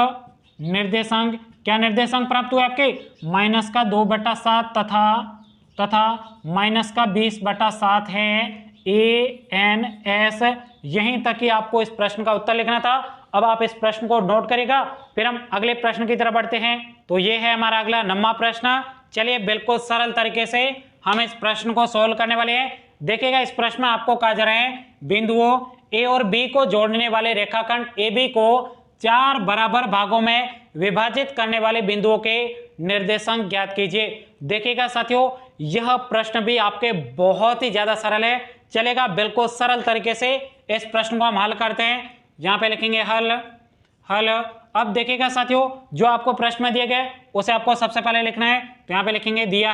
S1: क्या निर्देशांक प्राप्त हुए आपके माइनस का 2/7 तथा माइनस का 20/7 है ANS। यहीं तक ही आपको इस प्रश्न का उत्तर लिखना था। अब आप इस प्रश्न को नोट करेगा, फिर हम अगले प्रश्न की तरफ बढ़ते हैं। तो ये है हमारा अगला 9वां प्रश्न। चलिए, बिल्कुल सरल तरीके से हम इस प्रश्न को सोल्व करने वाले हैं। देखिएगा, इस प्रश्न में आपको कहा जा रहा है बिंदुओं A और B को जोड़ने वाले रेखाखंड AB को 4 बराबर भागों में विभाजित करने वाले बिंदुओं के निर्देशांक ज्ञात कीजिए। देखिएगा साथियों, यह प्रश्न भी आपके बहुत ही ज्यादा सरल है। चलेगा, बिल्कुल सरल तरीके से इस प्रश्न को हम हल करते हैं। यहाँ पे लिखेंगे हल। अब देखिएगा साथियों, जो आपको प्रश्न में दिया गया उसे आपको सबसे पहले लिखना है तो यहाँ पे लिखेंगे दिया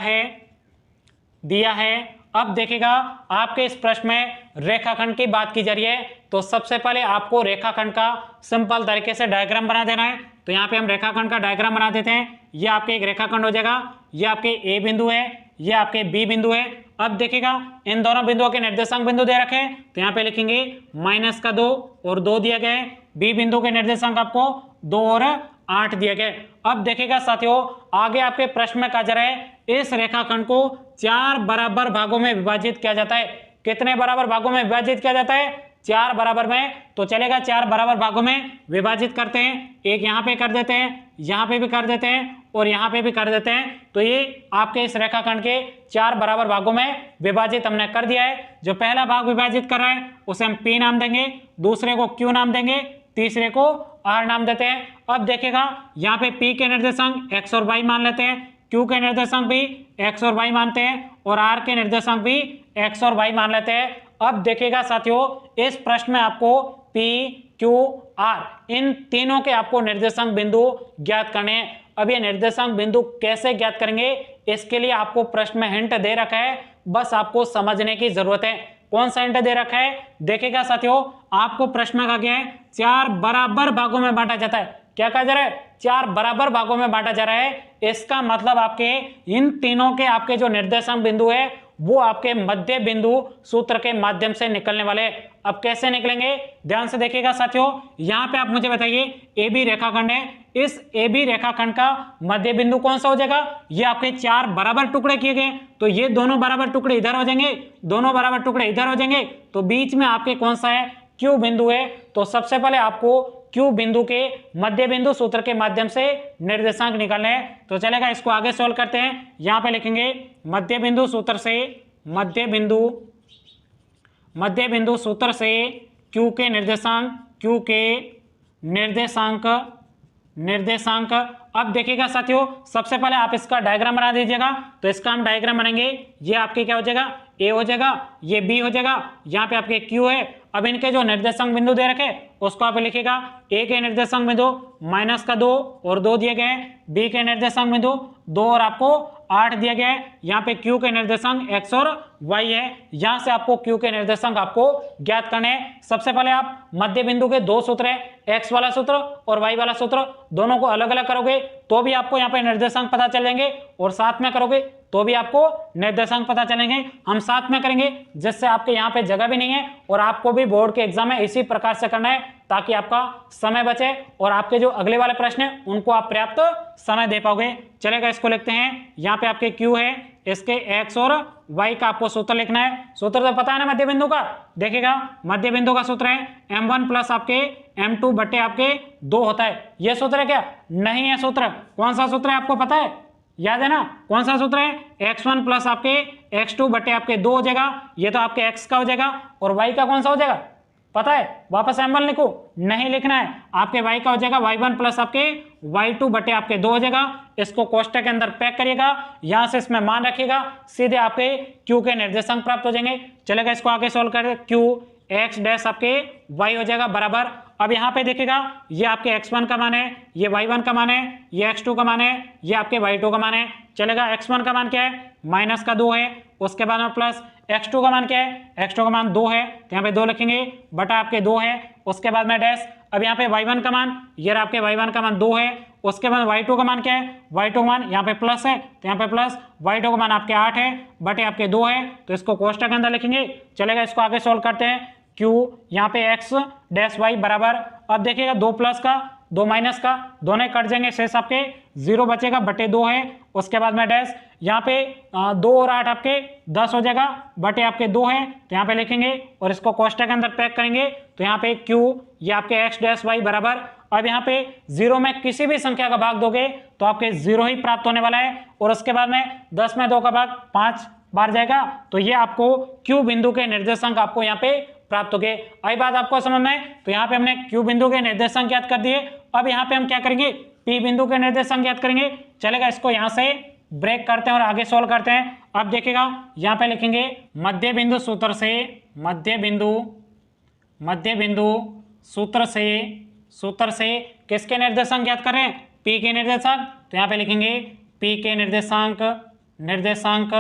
S1: है। अब देखिएगा, आपके इस प्रश्न में रेखाखंड की बात की जा रही है तो सबसे पहले आपको रेखाखंड का सिंपल तरीके से डायग्राम बना देना है। तो यहाँ पे हम रेखाखंड का डायग्राम बना देते हैं। ये आपके एक रेखाखंड हो जाएगा, ये आपके A बिंदु है, ये आपके B बिंदु है। अब देखिएगा, इन दोनों बिंदुओं के निर्देशांक बिंदु दे रखे हैं तो यहाँ पे लिखेंगे -2 और 2 दिए गए। B बिंदु के निर्देशांक आपको 2 और 8 दिए गए। अब देखिएगा साथियों, आगे आपके प्रश्न में कहा जा रहा है इस रेखाखंड को 4 बराबर भागों में विभाजित किया जाता है। कितने बराबर भागों में विभाजित किया जाता है? 4 बराबर में। तो चलेगा, 4 बराबर भागों में विभाजित करते हैं। एक यहाँ पे कर देते हैं, यहाँ पे भी कर देते हैं और यहाँ पे भी कर देते हैं। तो ये आपके इस रेखाखंड के 4 बराबर भागों में विभाजित हमने कर दिया है। जो पहला भाग विभाजित कर रहा है उसे हम P नाम देंगे, दूसरे को Q नाम देंगे, तीसरे को R नाम देते हैं। अब देखिएगा यहाँ पे P के निर्देशांक x और y मान लेते हैं, Q के निर्देशांक भी x और y मानते हैं और R के निर्देशांक भी x और y मान लेते हैं। अब देखिएगा साथियों, इस प्रश्न में आपको P, Q, R इन तीनों के आपको निर्देशांक बिंदु ज्ञात करने हैं। अब ये निर्देशांक बिंदु कैसे ज्ञात करेंगे, इसके लिए आपको प्रश्न में हिंट दे रखा है, बस आपको समझने की जरूरत है। कौन सा हिंट दे रखा है, देखिएगा साथियों, आपको प्रश्न में कहा गया है 4 बराबर भागों में बांटा जाता है। क्या कहा जा रहा है, 4 बराबर भागों में बांटा जा रहा है। इसका मतलब आपके इन तीनों के आपके जो निर्देशांक बिंदु है वो आपके मध्य बिंदु सूत्र के माध्यम से निकलने वाले। अब कैसे निकलेंगे, ध्यान से देखिएगा साथियों, यहां पे आप मुझे बताइए ए बी रेखाखंड है, इस ए बी रेखाखंड का मध्य बिंदु कौन सा हो जाएगा, ये आपके 4 बराबर टुकड़े किए गए, तो ये दोनों बराबर टुकड़े इधर हो जाएंगे, दोनों बराबर टुकड़े इधर हो जाएंगे, तो बीच में आपके कौन सा है, क्यू बिंदु है। तो सबसे पहले आपको क्यू बिंदु के मध्य बिंदु सूत्र के माध्यम से निर्देशांक निकालने हैं। तो चलेगा, इसको आगे सोल्व करते हैं। यहां पे लिखेंगे मध्य बिंदु सूत्र से मध्य बिंदु सूत्र से क्यू के निर्देशांक। अब देखिएगा साथियों, सबसे पहले आप इसका डायग्राम बना दीजिएगा। तो इसका हम डायग्राम बनाएंगे, ये आपके क्या हो जाएगा, ए हो जाएगा, ये बी हो जाएगा, यहाँ पे आपके क्यू है। अब इनके जो निर्देशांक बिंदु दे रखे उसको आप लिखिएगा, ए के निर्देशांक बिंदु -2 और 2 दिए गए हैं, बी के निर्देशांक बिंदु 2 और आपको 8 दिया गया है। यहाँ पे क्यू के निर्देशांक x और y है, यहाँ से आपको क्यू के निर्देशांक आपको ज्ञात करने हैं। सबसे पहले आप मध्य बिंदु के 2 सूत्र है, x वाला सूत्र और y वाला सूत्र, दोनों को अलग अलग करोगे तो भी आपको यहाँ पे निर्देशांक पता चलेंगे और साथ में करोगे तो भी आपको निर्देशांक पता चलेंगे। हम साथ में करेंगे जिससे आपके यहाँ पे जगह भी नहीं है और आपको भी बोर्ड के एग्जाम में इसी प्रकार से करना है ताकि आपका समय बचे और आपके जो अगले वाले प्रश्न है उनको आप पर्याप्त समय दे पाओगे। चलेगा, इसको लिखते हैं, यहाँ पे आपके क्यू है, इसके x और y का आपको सूत्र लिखना है। सूत्र तो पता है ना मध्य बिंदु का, देखिएगा मध्य बिंदु का सूत्र है m1 प्लस आपके m2 बटे आपके 2 होता है। ये सूत्र है क्या, नहीं है सूत्र। कौन सा सूत्र है आपको पता है, याद है ना, कौन सा सूत्र है, x1 प्लस आपके x2 बटे आपके 2 हो जाएगा, ये तो आपके x का हो जाएगा और y का कौन सा हो जाएगा पता है, वापस m1 लिखो, नहीं लिखना है, आपके y का हो जाएगा y1 प्लस आपके y2 बटे आपके 2 हो जाएगा। इसको कोष्टक के अंदर पैक करिएगा, यहां से इसमें मान रखिएगा, सीधे आपके q के निर्देशांक प्राप्त हो जाएंगे। चलेगा, इसको आगे सोल्व करें, q x डैश आपके y हो जाएगा बराबर। अब यहाँ पे देखिएगा, ये आपके x1 का मान है, ये y1 का मान है, ये x2 का मान है, ये आपके y2 का मान है। चलेगा, x1 का मान क्या है, -2 है, उसके बाद में प्लस x2 का मान क्या है, x2 का मान 2 है, तो यहाँ पे 2 लिखेंगे, बटा आपके 2 है, उसके बाद में डैश। अब यहाँ पे y1 का मान, ये आपके y1 का मान 2 है, उसके बाद y2 का मान क्या है, y2 का मान यहाँ पे प्लस है, तो यहाँ पे प्लस y2 का मान आपके 8 है, बटे आपके 2 है, तो इसको कोष्टक के अंदर लिखेंगे। चलेगा, इसको आगे सोल्व करते हैं, q यहाँ पे x डैश y बराबर, अब देखिएगा 2 प्लस का 2 माइनस का, दोनों कट जाएंगे, शेष आपके 0 बचेगा, बटे 2 है, उसके बाद में डैश, यहाँ पे 2 और 8 आपके 10 हो जाएगा, बटे आपके 2 है, तो यहाँ पे लिखेंगे और इसको कोष्टक के अंदर पैक करेंगे। तो यहाँ पे q ये आपके x डैश y बराबर, अब यहाँ पे 0 में किसी भी संख्या का भाग दोगे तो आपके 0 ही प्राप्त होने वाला है, और उसके बाद में 10 में 2 का भाग 5 बार जाएगा, तो ये आपको q बिंदु के निर्देशांक आपको यहाँ पे प्राप्त हो गए। आई बात आपको समझ में, तो यहाँ पे हमने q बिंदु के निर्देशांक ज्ञात कर दिए। अब यहाँ पे हम क्या करेंगे, p बिंदु के निर्देशांक ज्ञात करेंगे। चलेगा, इसको यहाँ से ब्रेक करते हैं और आगे सोल्व करते हैं। अब देखिएगा, यहाँ पे लिखेंगे मध्य बिंदु सूत्र से सूत्र से किसके निर्देशांक ज्ञात कर रहे हैं, p के निर्देशांक, तो यहाँ पे लिखेंगे p के निर्देशांक।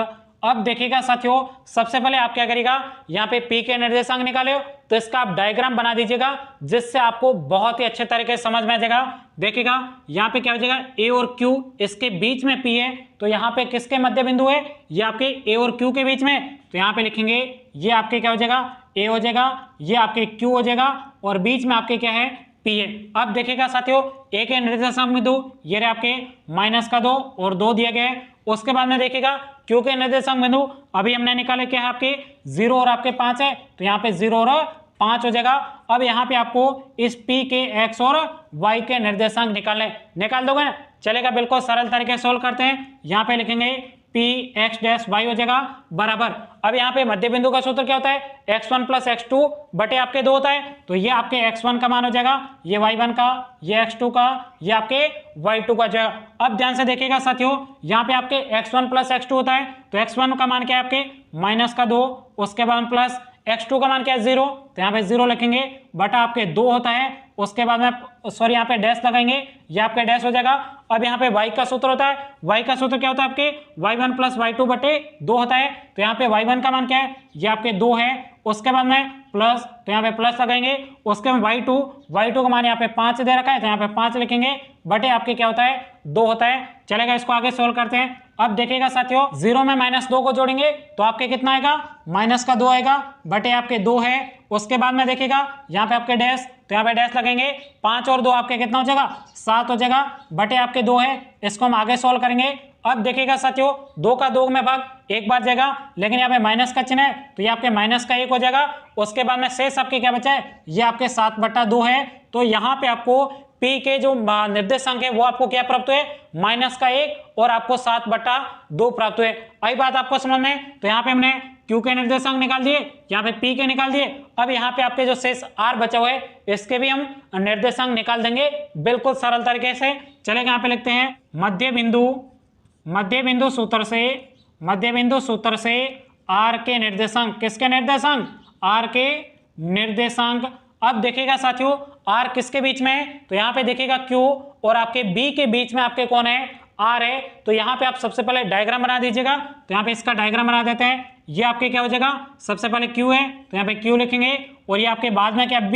S1: अब देखिएगा साथियों, सबसे पहले आप क्या करिएगा, यहाँ पे p के निर्देशांक निकाले हो तो इसका आप डायग्राम बना दीजिएगा, जिससे आपको बहुत ही अच्छे तरीके से समझ में आ जाएगा। देखिएगा, यहाँ पे क्या हो जाएगा, a और q, इसके बीच में p है, तो यहाँ पे किसके मध्य बिंदु है, ये आपके a और q के बीच में, तो यहाँ पे लिखेंगे ये आपके क्या हो जाएगा, a हो जाएगा, ये आपके q हो जाएगा, और बीच में आपके क्या है, p है। अब देखिएगा साथियों, a के निर्देशांक बिंदु ये रहे आपके -2 और 2 दिए गए। उसके बाद में देखिएगा q के निर्देशांक बिंदु अभी हमने निकाले क्या है, आपके 0 और आपके 5 है, तो यहाँ पे 0 और 5 हो जाएगा। अब यहाँ पे आपको इस p के x और y के निर्देशांक निकाल दोगे ना। चलेगा, बिल्कुल सरल तरीके से सोल्व करते हैं। यहाँ पे लिखेंगे पी एक्स डैश वाई हो जाएगा बराबर। अब यहाँ पे मध्य बिंदु का सूत्र क्या होता है, x1 प्लस x2 बटे आपके 2 होता है। तो ये आपके x1 का मान हो जाएगा, ये y1 का, ये x2 का, ये आपके y2 का जाएगा। अब ध्यान से देखिएगा साथियों, यहाँ पे आपके x1 प्लस x2 होता है, तो x1 का मान क्या है आपके माइनस का 2, उसके बाद प्लस x2 का मान क्या है 0, तो यहाँ पे 0 लिखेंगे बटा आपके 2 होता है, उसके बाद में सॉरी यहाँ पे डैश लगाएंगे, ये आपका डैश हो जाएगा। अब यहाँ पे y का सूत्र होता है, y का सूत्र क्या होता है आपके y1 प्लस y2 बटे 2 होता है। तो यहाँ पे y1 का मान क्या है, ये आपके 2 है, उसके बाद में प्लस, तो यहाँ पे प्लस लगाएंगे, उसके बाद y2 का मान यहाँ पे 5 दे रखा है, तो यहाँ पे 5 लिखेंगे बटे आपके क्या होता है 2 होता है। चलेगा, इसको आगे सोल्व करते हैं। अब देखिएगा साथियों, 0 में -2 को जोड़ेंगे तो आपके कितना आएगा, माइनस का 2 आएगा बटे आपके 2 है। उसके बाद में देखिएगा यहाँ पे आपके डैश, तो यहाँ पे डैश लगेंगे, 5 और 2 आपके कितना हो जाएगा 7 हो जाएगा बटे आपके 2 है। इसको हम आगे सोल्व करेंगे। अब देखिएगा साथियों, 2 का 2 में भाग एक बार जाएगा, लेकिन यहाँ पे माइनस का चिन्ह है तो ये आपके माइनस का 1 हो जाएगा। उसके बाद में शेष आपके क्या बचा है, ये आपके 7/2 है। तो यहाँ पे आपको P के जो निर्देशांक है वो आपको क्या प्राप्त हुए, माइनस का 1 और आपको 7/2 प्राप्त हुए। आई बात आपको समझ में। तो यहाँ पे हमने Q के निर्देशांक निकाल दिए, यहाँ पे P के निकाल दिए। अब यहाँ पे आपके जो शेष R बचा हुआ है इसके भी हम निर्देशांक निकाल देंगे बिल्कुल सरल तरीके से। चलेगा, यहाँ पे लिखते हैं मध्य बिंदु सूत्र से R के निर्देशांक, किसके निर्देशांक, R के निर्देशांक। अब देखिएगा साथियों, R किसके बीच में है, तो यहाँ पे देखिएगा Q और आपके B के बीच में आपके कौन है, R है। तो यहाँ पे आप सबसे पहले डायग्राम बना दीजिएगा। तो यहाँ पे इसका डायग्राम बना देते हैं। ये आपके क्या हो जाएगा, सबसे पहले Q है तो यहाँ पे Q लिखेंगे, और ये आपके बाद में क्या B, तो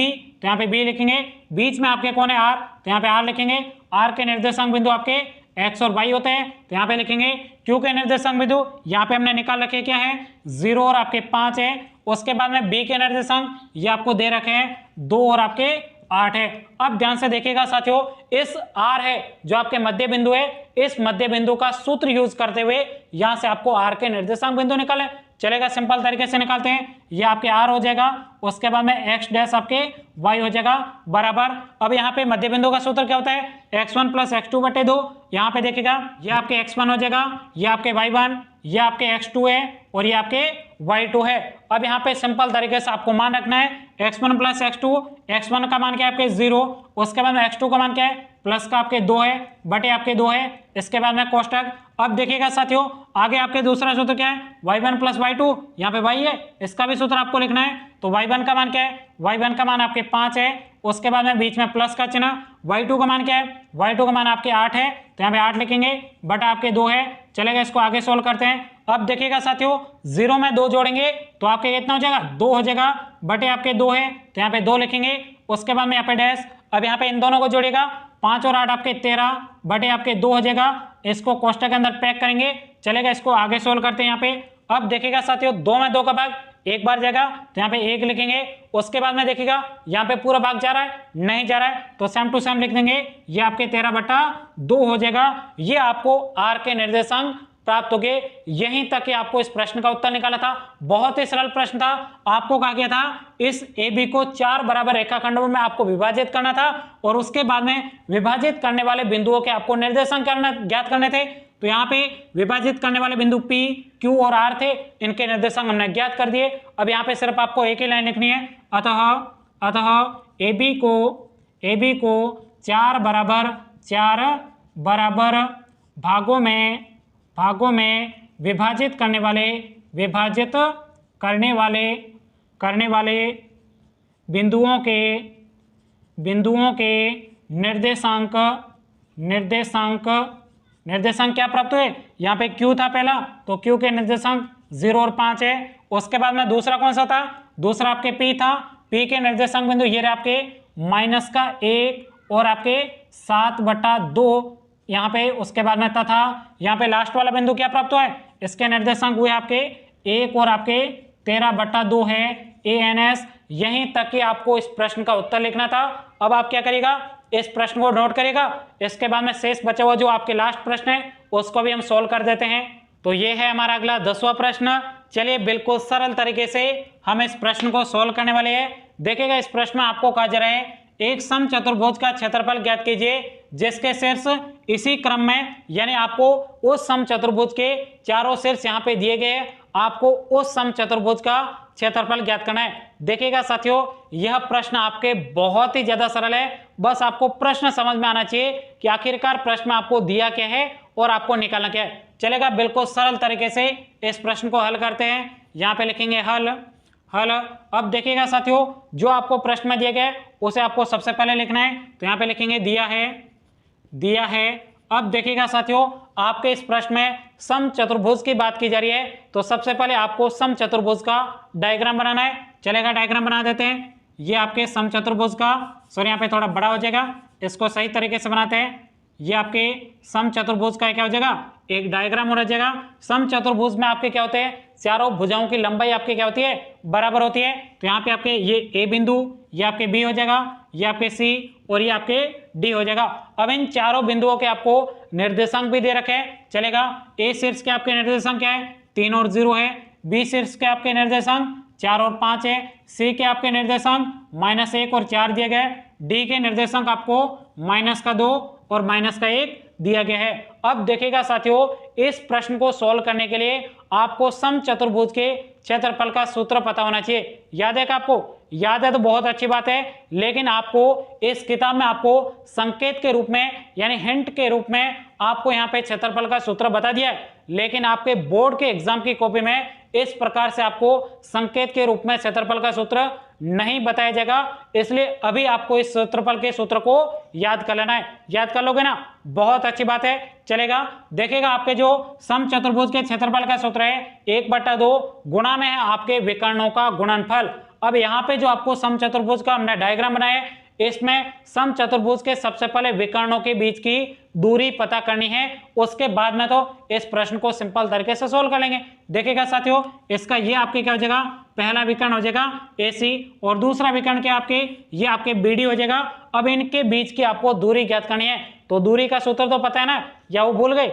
S1: यहाँ पे B लिखेंगे। बीच में आपके कौन है R, तो यहाँ पे R लिखेंगे। R के निर्देशांक बिंदु आपके x और y होते हैं, तो यहाँ पे लिखेंगे। Q के निर्देशांक बिंदु यहाँ पे हमने निकाल रखे क्या है 0 और आपके 5 है। उसके बाद में B के निर्देशांक ये आपको दे रखे हैं 2 और आपके 8 है। अब ध्यान से देखिएगा साथियों, इस R है जो आपके मध्य बिंदु है, इस मध्य बिंदु का सूत्र यूज करते हुए यहाँ से आपको R के निर्देशांक बिंदु निकाले। चलेगा, सिंपल तरीके से निकालते हैं। ये आपके R हो जाएगा, उसके बाद में x डैश आपके y हो जाएगा बराबर। अब यहाँ पे मध्य बिंदु का सूत्र क्या होता है, x1 प्लस x2 बटे 2। यहाँ पे देखिएगा ये आपके x1 हो जाएगा, ये आपके y1, ये आपके x2 है और ये आपके y2 है। अब यहाँ पे सिंपल तरीके से आपको मान रखना है x1 प्लस x2, x1 का मान क्या है आपके 0, उसके बाद में x2 का मान क्या है प्लस का आपके 2 है बटे आपके 2 है। इसके बाद में कोष्टक। अब देखिएगा साथियों, आगे आपके दूसरा सूत्र क्या है, y1 प्लस y2, यहाँ पे y है, इसका भी सूत्र आपको लिखना है। तो y1 का मान क्या है, y1 का मान आपके 5 है, उसके बाद में बीच में प्लस का चिन्ह। y2 का मान क्या है, y2 का मान आपके 8 है, तो यहाँ पे 8 लिखेंगे बटा आपके 2 है। चलेगा, इसको आगे सोल्व करते हैं। अब देखिएगा साथियों, 0 में 2 जोड़ेंगे तो आपके कितना हो जाएगा 2 हो जाएगा बटे आपके 2 है, तो यहाँ पे 2 लिखेंगे। उसके बाद में यहाँ पे डैश। अब यहाँ पे इन दोनों को जोड़ेगा, 5 और 8 आपके 13 बटे आपके 2 हो जाएगा। इसको कोष्टक के अंदर पैक करेंगे। चलेगा, इसको आगे सोल्व करते हैं यहाँ पे। अब देखिएगा साथियों, 2 में 2 का भाग एक बार जाएगा, तो यहाँ पे 1 लिखेंगे। उसके बाद में देखिएगा यहाँ पे पूरा भाग जा रहा है, नहीं जा रहा है, तो सेम टू सेम लिख देंगे। ये आपके 13/2 हो जाएगा। ये आपको R के निर्देशांक प्राप्त हो गए। यहीं तक कि आपको इस प्रश्न का उत्तर निकाला था। बहुत ही सरल प्रश्न था। आपको कहा गया था इस AB को 4 बराबर रेखाखंडों में आपको विभाजित करना था, और उसके बाद में विभाजित करने वाले बिंदुओं के आपको निर्देशांक ज्ञात करने थे। तो यहाँ पे विभाजित करने वाले बिंदु P, Q और R थे, इनके निर्देशांक हमने ज्ञात कर दिए। अब यहाँ पे सिर्फ आपको एक ही लाइन लिखनी है, अतः AB को 4 बराबर भागों में विभाजित करने वाले बिंदुओं के निर्देशांक क्या प्राप्त हुए। यहाँ पे Q था पहला, तो Q के निर्देशांक 0 और 5 है। उसके बाद में दूसरा कौन सा था, दूसरा आपके P था। P के निर्देशांक बिंदु ये रहे आपके -1 और आपके 7/2 यहाँ पे। उसके बाद में तथा यहाँ पे लास्ट वाला बिंदु क्या प्राप्त हुआ है, इसके निर्देशांक हुए आपके 1 और आपके 13/2 है ANS। यहीं तक कि आपको इस प्रश्न का उत्तर लिखना था। अब आप क्या करिएगा, इस प्रश्न को नोट करिएगा। इसके बाद में शेष बचा हुआ जो आपके लास्ट प्रश्न है उसको भी हम सोल्व कर देते हैं। तो ये है हमारा अगला 10वां प्रश्न। चलिए, बिल्कुल सरल तरीके से हम इस प्रश्न को सोल्व करने वाले हैं। देखिएगा, इस प्रश्न में आपको कहा जा रहा है एक समचतुर्भुज का क्षेत्रफल ज्ञात कीजिए जिसके शीर्ष इसी क्रम में, यानी आपको उस समचतुर्भुज के चारों शीर्ष यहाँ पे दिए गए, आपको उस समचतुर्भुज का क्षेत्रफल ज्ञात करना है। देखिएगा साथियों, यह प्रश्न आपके बहुत ही ज्यादा सरल है, बस आपको प्रश्न समझ में आना चाहिए कि आखिरकार प्रश्न में आपको दिया क्या है और आपको निकालना क्या है। चलेगा, बिल्कुल सरल तरीके से इस प्रश्न को हल करते हैं। यहाँ पे लिखेंगे हल। अब देखिएगा साथियों, जो आपको प्रश्न में दिया गया है उसे आपको सबसे पहले लिखना है, तो यहाँ पे लिखेंगे दिया है। अब देखिएगा साथियों, आपके इस प्रश्न में समचतुर्भुज की बात की जा रही है, तो सबसे पहले आपको समचतुर्भुज का डायग्राम बनाना है। चलेगा, डायग्राम बना देते हैं। ये आपके समचतुर्भुज का, सॉरी यहाँ पे थोड़ा बड़ा हो जाएगा, इसको सही तरीके से बनाते हैं। ये आपके समचतुर्भुज का क्या हो जाएगा, एक डायग्राम हो जाएगा। समचतुर्भुज में आपके क्या होते हैं, चारों भुजाओं की लंबाई आपकी क्या होती है, बराबर होती है। तो यहाँ पे आपके ये ए बिंदु, ये आपके बी हो जाएगा, ये आपके सी और ये आपके डी हो जाएगा। अब इन चारों बिंदुओं के आपको निर्देशांक भी दे रखे हैं। चलेगा, ए शीर्ष के आपके निर्देशांक क्या है, 3 और 0 है। बी शीर्ष के आपके निर्देशांक 4 और 5 है। सी के आपके निर्देशांक -1 और 4 दिए गए। डी के निर्देशांक आपको -2 और -1 दिया गया है। अब देखिएगा साथियों, इस प्रश्न को सॉल्व करने के लिए आपको समचतुर्भुज के क्षेत्रफल का सूत्र पता होना चाहिए। याद है क्या आपको? याद है तो बहुत अच्छी बात है, लेकिन आपको इस किताब में आपको संकेत के रूप में, यानी हिंट के रूप में आपको यहाँ पे क्षेत्रफल का सूत्र बता दिया है, लेकिन आपके बोर्ड के एग्जाम की कॉपी में इस प्रकार से आपको संकेत के रूप में क्षेत्रफल का सूत्र नहीं बताया जाएगा। इसलिए अभी आपको इस क्षेत्रफल के सूत्र को याद कर लेना है। याद कर लोगे ना, बहुत अच्छी बात है। चलेगा, देखिएगा आपके जो समचतुर्भुज के क्षेत्रफल का सूत्र है 1/2 गुणा में है आपके विकर्णों का गुणनफल। अब यहाँ पे जो आपको समचतुर्भुज का हमने डायग्राम बनाया है, इसमें समचतुर्भुज के सबसे पहले विकर्णों के बीच की दूरी पता करनी है, उसके बाद में तो इस प्रश्न को सिंपल तरीके से सोल्व कर लेंगे। देखिएगा साथियों, इसका ये आपके क्या हो जाएगा, पहला विकर्ण हो जाएगा AC और दूसरा विकर्ण क्या आपके, ये आपके BD हो जाएगा। अब इनके बीच की आपको दूरी ज्ञात करनी है, तो दूरी का सूत्र तो पता है ना, या वो भूल गए?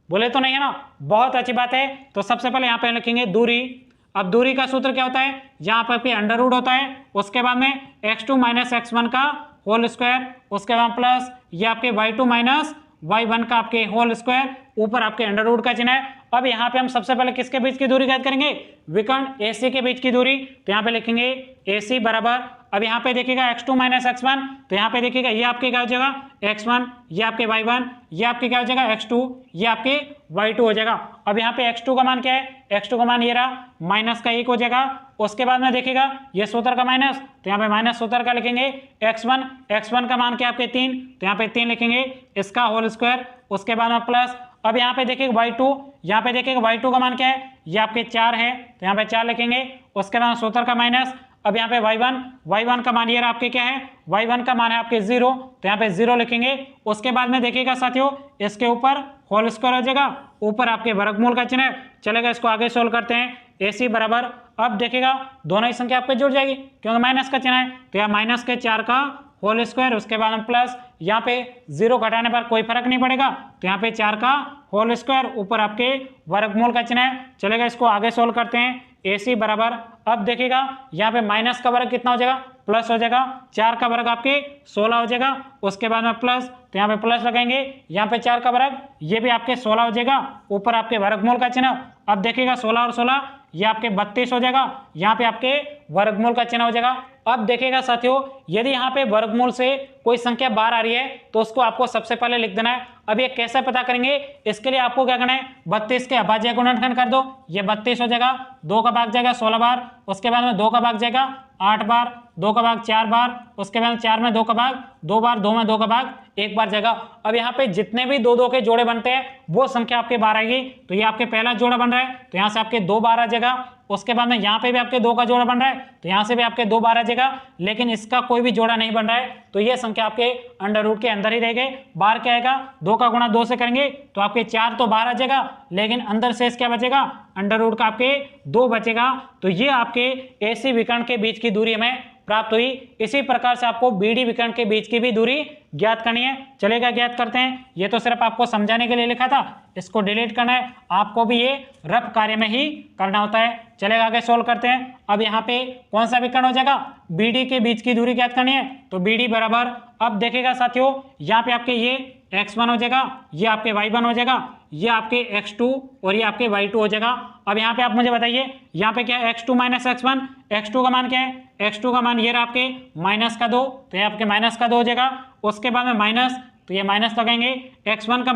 S1: बोले तो नहीं है ना, बहुत अच्छी बात है। तो सबसे पहले यहाँ पे लिखेंगे दूरी। अब दूरी का सूत्र क्या होता है, यहाँ पर पे अंडर रूट होता है, उसके बाद में x2 - x1 का होल स्क्वायर, उसके बाद प्लस ये आपके y2 - y1 का आपके होल स्क्वायर, ऊपर आपके अंडर रूट का चिन्ह है। अब यहाँ पे हम सबसे पहले किसके बीच की दूरी ज्ञात करेंगे, विकर्ण AC के बीच की दूरी। तो यहाँ पे लिखेंगे AC बराबर, अब यहाँ पे देखिएगा x2 - x1, तो यहाँ पे देखिएगा ये आपके क्या हो जाएगा x1, ये आपके y1, ये आपके क्या हो जाएगा x2, ये आपके y2 हो जाएगा। अब यहाँ पे x2 का मान क्या है, x2 का मान ये रहा, -1 हो जाएगा। उसके बाद में देखिएगा ये सूत्र का माइनस, तो यहाँ पे माइनस सूत्र का लिखेंगे x1 का मान क्या आपके 3, तो यहाँ पे 3 लिखेंगे, इसका होल स्क्वायर, उसके बाद में प्लस। अब यहाँ पे देखिएगा y2, यहाँ पे देखिएगा y2 का मान क्या है, ये आपके 4 है, तो यहाँ पे 4 लिखेंगे, उसके बाद सूत्र का माइनस। अब यहाँ पे y1 का मान ये रहा आपके क्या है, y1 का मान है आपके 0, तो यहाँ पे 0 लिखेंगे। उसके बाद में देखिएगा साथियों, इसके ऊपर होल स्क्वायर हो जाएगा, ऊपर आपके वर्गमूल का चिन्ह है। चलेगा, इसको आगे सोल्व करते हैं। AC बराबर, अब देखिएगा दोनों ही संख्या आपके जुड़ जाएगी क्योंकि माइनस का चिन्ह है, तो यहाँ -4 का होल स्क्वायर, उसके बाद में प्लस, यहाँ पे 0 घटाने पर कोई फर्क नहीं पड़ेगा, तो यहाँ पे 4 का होल स्क्वायर, ऊपर आपके वर्गमूल का चिन्ह है। चलेगा, इसको आगे सोल्व करते हैं। AC बराबर, अब देखिएगा यहाँ पे माइनस का वर्ग कितना हो जाएगा, प्लस हो जाएगा, 4 का वर्ग आपके 16 हो जाएगा, उसके बाद में प्लस, तो यहाँ पे प्लस लगाएंगे, यहाँ पे 4 का वर्ग, ये भी आपके 16 हो जाएगा, ऊपर आपके वर्गमूल का चिन्ह। अब देखिएगा 16 और 16 ये आपके 32 हो जाएगा, यहाँ पे आपके वर्गमूल का चिन्ह हो जाएगा। अब देखिएगा साथियों, यदि यहाँ पे वर्गमूल से कोई संख्या बाहर आ रही है तो उसको आपको सबसे पहले लिख देना है। अब ये कैसे पता करेंगे, इसके लिए आपको क्या करना है, 32 के अभाज्य गुणनखंड कर दो, ये 32 हो जाएगा, 2 का भाग जाएगा 16 बार, उसके बाद में 2 का भाग जाएगा 8 बार, 2 का भाग 4 बार, उसके बाद 4 में 2 का भाग 2 बार, 2 में 2 का भाग 1 बार जाएगा। अब यहाँ पे जितने भी 2 के जोड़े बनते हैं वो संख्या आपके बार आएगी, तो ये आपके पहला जोड़ा बन रहा है, तो यहाँ से आपके 2 बार आ जाएगा। उसके बाद में यहाँ पे भी आपके 2 का जोड़ा बन रहा है, तो यहाँ से भी आपके 2 बार आ जाएगा, लेकिन इसका कोई भी जोड़ा नहीं बन रहा है, तो ये संख्या आपके अंडर रूट के अंदर ही रहेगी। बाहर क्या आएगा, 2 का गुणा 2 से करेंगे तो आपके 4 तो बाहर आ जाएगा, लेकिन अंदर शेष क्या बचेगा, अंडर रूट का आपके 2 बचेगा। तो ये आपके AC विकर्ण के बीच की दूरी हमें प्राप्त हुई। इसी प्रकार से आपको बीडी विकर्ण के बीच की भी दूरी ज्ञात करनी है। चलेगा, ज्ञात करते हैं। ये तो सिर्फ आपको समझाने के लिए लिखा था, इसको डिलीट करना है। आपको भी ये रफ कार्य में ही करना होता है। चलेगा, आगे सोल्व करते हैं। अब यहाँ पे कौन सा विकर्ण हो जाएगा, बीडी के बीच की दूरी ज्ञात करनी है, तो बीडी बराबर, अब देखिएगा साथियों, यहाँ पे आपके ये x1 हो जाएगा, ये आपके y1 हो जाएगा, ये आपके x2 और ये आपके y2 हो जाएगा। अब यहाँ पे आप मुझे बताइए, यहाँ पे क्या है, x2 माइनस x1, x2 का मान क्या है, x2 का मान ये रहा आपके -2, तो ये आपके -2 हो जाएगा। उसके बाद में माइनस, तो ये माइनस लगाएंगे। x1 का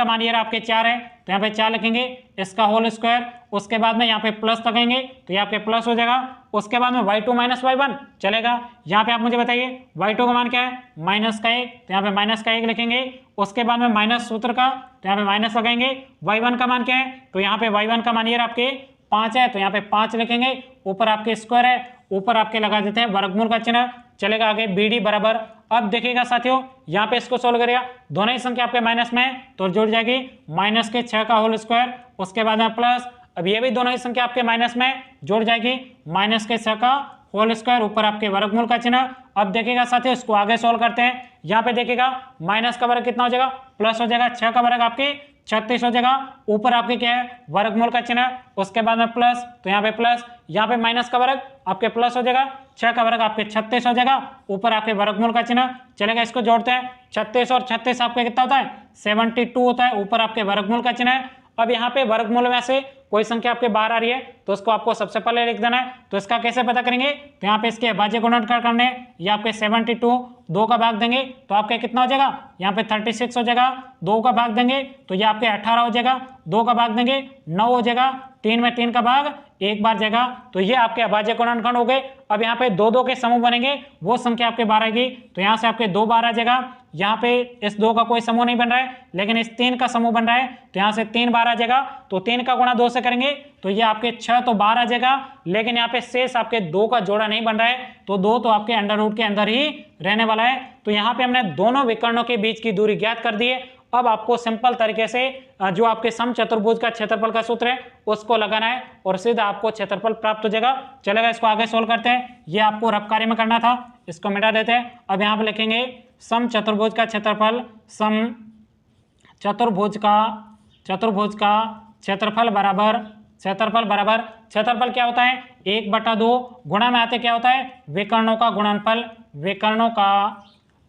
S1: मान ये रहा आपके 4 है, तो यहाँ पे 4 लिखेंगे, इसका होल स्क्वायर। उसके बाद में यहाँ पे प्लस लगाएंगे, तो ये आपके प्लस हो जाएगा। उसके बाद में y2 माइनस y1 चलेगा। यहाँ पे आप मुझे बताइए y2 का मान क्या है, -1, तो यहाँ पे -1 लिखेंगे। उसके बाद में माइनस सूत्र का, तो यहाँ पे माइनस लगाएंगे। y1 का मान क्या है, तो यहाँ पे y1 का मान ये रहा आपके 5 है, तो यहाँ पे 5 लिखेंगे। ऊपर आपके स्क्वायर है, ऊपर आपके लगा देते हैं वर्गमूल का चिन्ह। चलेगा, आगे बीडी बराबर, अब देखिएगा साथियों, यहाँ पे इसको सोल्व करिएगा, दोनों ही संख्या आपके माइनस में है तो जुड़ जाएगी, -6 का होल स्क्वायर। उसके बाद में प्लस, अब ये भी दोनों ही संख्या आपके माइनस में जुड़ जाएगी, -6 का होल स्क्वायर, ऊपर आपके वर्गमूल का चिन्ह। अब देखिएगा साथियों, इसको आगे सोल्व करते हैं। यहाँ पे देखिएगा माइनस का वर्ग कितना हो जाएगा, प्लस हो जाएगा, 6 का वर्ग आपके 36 हो जाएगा। ऊपर आपके क्या है, वर्गमूल का चिन्ह। उसके बाद में प्लस, तो यहाँ पे प्लस, यहाँ पे माइनस का वर्ग आपके प्लस हो जाएगा, 6 का वर्ग आपके 36 हो जाएगा, ऊपर आपके वर्गमूल का चिन्ह। चलेगा, इसको जोड़ते हैं। 36 और 36 आपका कितना होता है, 72 होता है, ऊपर आपके वर्गमूल का चिन्ह है। अब यहाँ पे वर्गमूल में से कोई संख्या आपके बाहर आ रही है, तो उसको आपको सबसे पहले लिख देना है। तो इसका कैसे पता करेंगे, तो यहाँ पे इसके अभाज्य गुणनखंड करने, ये आपके 72 2 का भाग देंगे तो आपके कितना हो जाएगा, यहाँ पे 36 हो जाएगा। 2 का भाग देंगे तो ये आपके 18 हो जाएगा। 2 का भाग देंगे 9 हो जाएगा। 3 में 3 का भाग एक बार जाएगा, तो ये आपके अभाज्य गुणनखंड हो गए। अब यहाँ पे 2 2 के समूह बनेंगे, वो संख्या आपके 12 आएगी, तो यहाँ से आपके 2 12 आ जाएगा। यहाँ पे इस 2 का कोई समूह नहीं बन रहा है, लेकिन इस 3 का समूह बन रहा है, तो यहाँ से 3 12 आ जाएगा। तो 3 का गुणा 2 से करेंगे तो ये आपके 6 तो 12 आ जाएगा, लेकिन यहाँ पे शेष आपके 2 का जोड़ा नहीं बन रहा है, तो 2 तो आपके अंडर रूट के अंदर ही रहने वाला है। तो यहाँ पे हमने दोनों विकर्णों के बीच की दूरी ज्ञात कर दी है। अब आपको सिंपल तरीके से जो आपके समचतुर्भुज का क्षेत्रफल का सूत्र है उसको लगाना है और सीधा आपको क्षेत्रफल प्राप्त हो जाएगा। चलेगा, इसको आगे सोल्व करते हैं। ये आपको रफ कार्य में करना था, इसको मिटा देते हैं। अब यहाँ पे लिखेंगे समचतुर्भुज का क्षेत्रफल, समचतुर्भुज का क्षेत्रफल बराबर, क्षेत्रफल क्या होता है, 1/2 गुणा में आते क्या होता है, विकर्णों का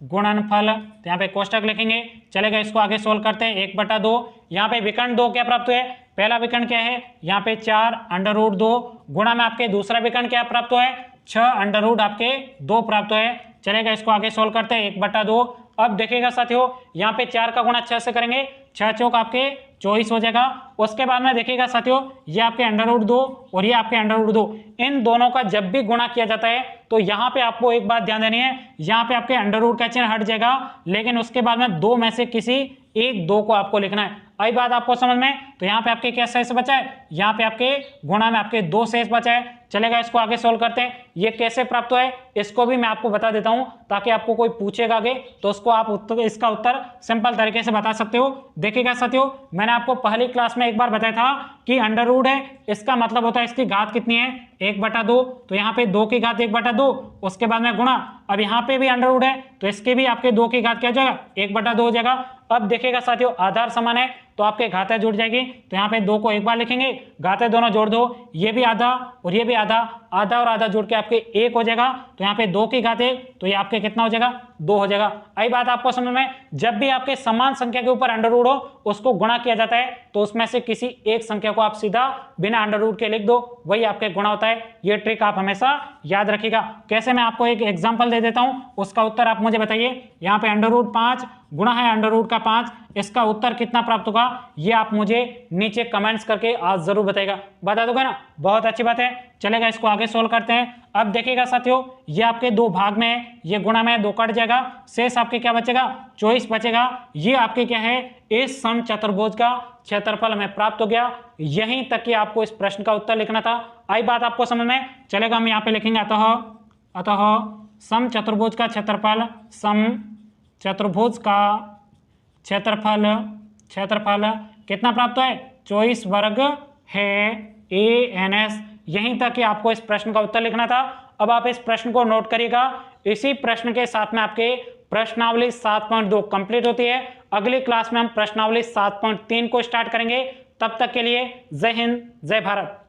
S1: गुणनफल। तो यहाँ पे कोष्टक लिखेंगे। चलेगा, इसको आगे सोल्व करते हैं। 1/2, यहाँ पे विकर्ण 2 क्या प्राप्त हुए, पहला विकर्ण क्या है, यहाँ पे 4 √2 गुणा में आपके दूसरा विकर्ण क्या प्राप्त हुआ है, 6 आपके 2 प्राप्त हुआ है। चलेगा, इसको आगे सोल्व करते हैं। 1/2, अब देखिएगा साथियों, यहाँ पे 4 का गुणा 6 से करेंगे, 6 चौक आपके 24 हो जाएगा। उसके बाद में देखिएगा साथियों, ये आपके √2 और ये आपके √2, इन दोनों का जब भी गुणा किया जाता है तो यहाँ पे आपको एक बात ध्यान देनी है, यहाँ पे आपके √ का चिन्ह हट जाएगा, लेकिन उसके बाद में 2 में से किसी 1 2 को आपको लिखना है। आई बात आपको समझ में, तो यहाँ पे आपके क्या शेष बचा है, यहाँ पे आपके गुणा में आपके 2 शेष बचा है। चलेगा, इसको आगे सोल्व करते हैं। ये कैसे प्राप्त हुआ है इसको भी मैं आपको बता देता हूँ, ताकि आपको कोई पूछेगा आगे तो उसको आप इसका उत्तर सिंपल तरीके से बता सकते हो। देखिएगा साथियों, मैंने आपको पहली क्लास में एक बार बताया था कि √ है, इसका मतलब होता है इसकी घात कितनी है, 1/2। तो यहाँ पे 2 की घात 1/2, उसके बाद में गुणा। अब यहाँ पे भी √ है, तो इसके भी आपके 2 की घात क्या हो जाएगा, 1/2 हो जाएगा। अब देखिएगा साथियों, आधार समान है तो आपके घातें जुड़ जाएगी, तो यहाँ पे 2 को एक बार लिखेंगे, घातें दोनों जोड़ दो, ये भी आधा और ये भी आधा, आधा और आधा जोड़ के आपके 1 हो जाएगा। तो यहाँ पे 2 की घात 1, तो ये आपके कितना हो जाएगा, 2 हो जाएगा। आई बात आपको समझ में, जब भी आपके समान संख्या के ऊपर √ हो उसको गुणा किया जाता है, तो उसमें से किसी एक संख्या को आप सीधा बिना √ के लिख दो, वही आपके गुणा होता है। ये ट्रिक आप हमेशा याद रखिएगा। कैसे, मैं आपको एक एग्जाम्पल दे देता हूँ, उसका उत्तर आप मुझे बताइए। यहाँ पे √5 गुणा है √ का 5, इसका उत्तर कितना प्राप्त होगा, ये आप मुझे नीचे कमेंट्स करके आज जरूर बताइएगा। बता दोगे ना, बहुत अच्छी बात है। चलेगा, इसको आगे सोल्व करते हैं। अब देखिएगा साथियों, ये आपके 2 भाग में है, ये गुणा में 2 कट जाएगा, शेष आपके क्या बचेगा, 24 बचेगा। ये आपके क्या है, इस समचतुर्भुज का क्षेत्रफल हमें प्राप्त हो गया। यहीं तक कि आपको इस प्रश्न का उत्तर लिखना था। आई बात आपको समझ में। चलेगा, हम यहाँ पे लिखेंगे अतः समचतुर्भुज का क्षेत्रफल, समचतुर्भुज का क्षेत्रफल कितना प्राप्त है, 24 वर्ग है ANS। यहीं तक कि आपको इस प्रश्न का उत्तर लिखना था। अब आप इस प्रश्न को नोट करिएगा। इसी प्रश्न के साथ में आपके प्रश्नावली 7.2 कंप्लीट होती है। अगली क्लास में हम प्रश्नावली 7.3 को स्टार्ट करेंगे। तब तक के लिए जय हिंद, जय भारत।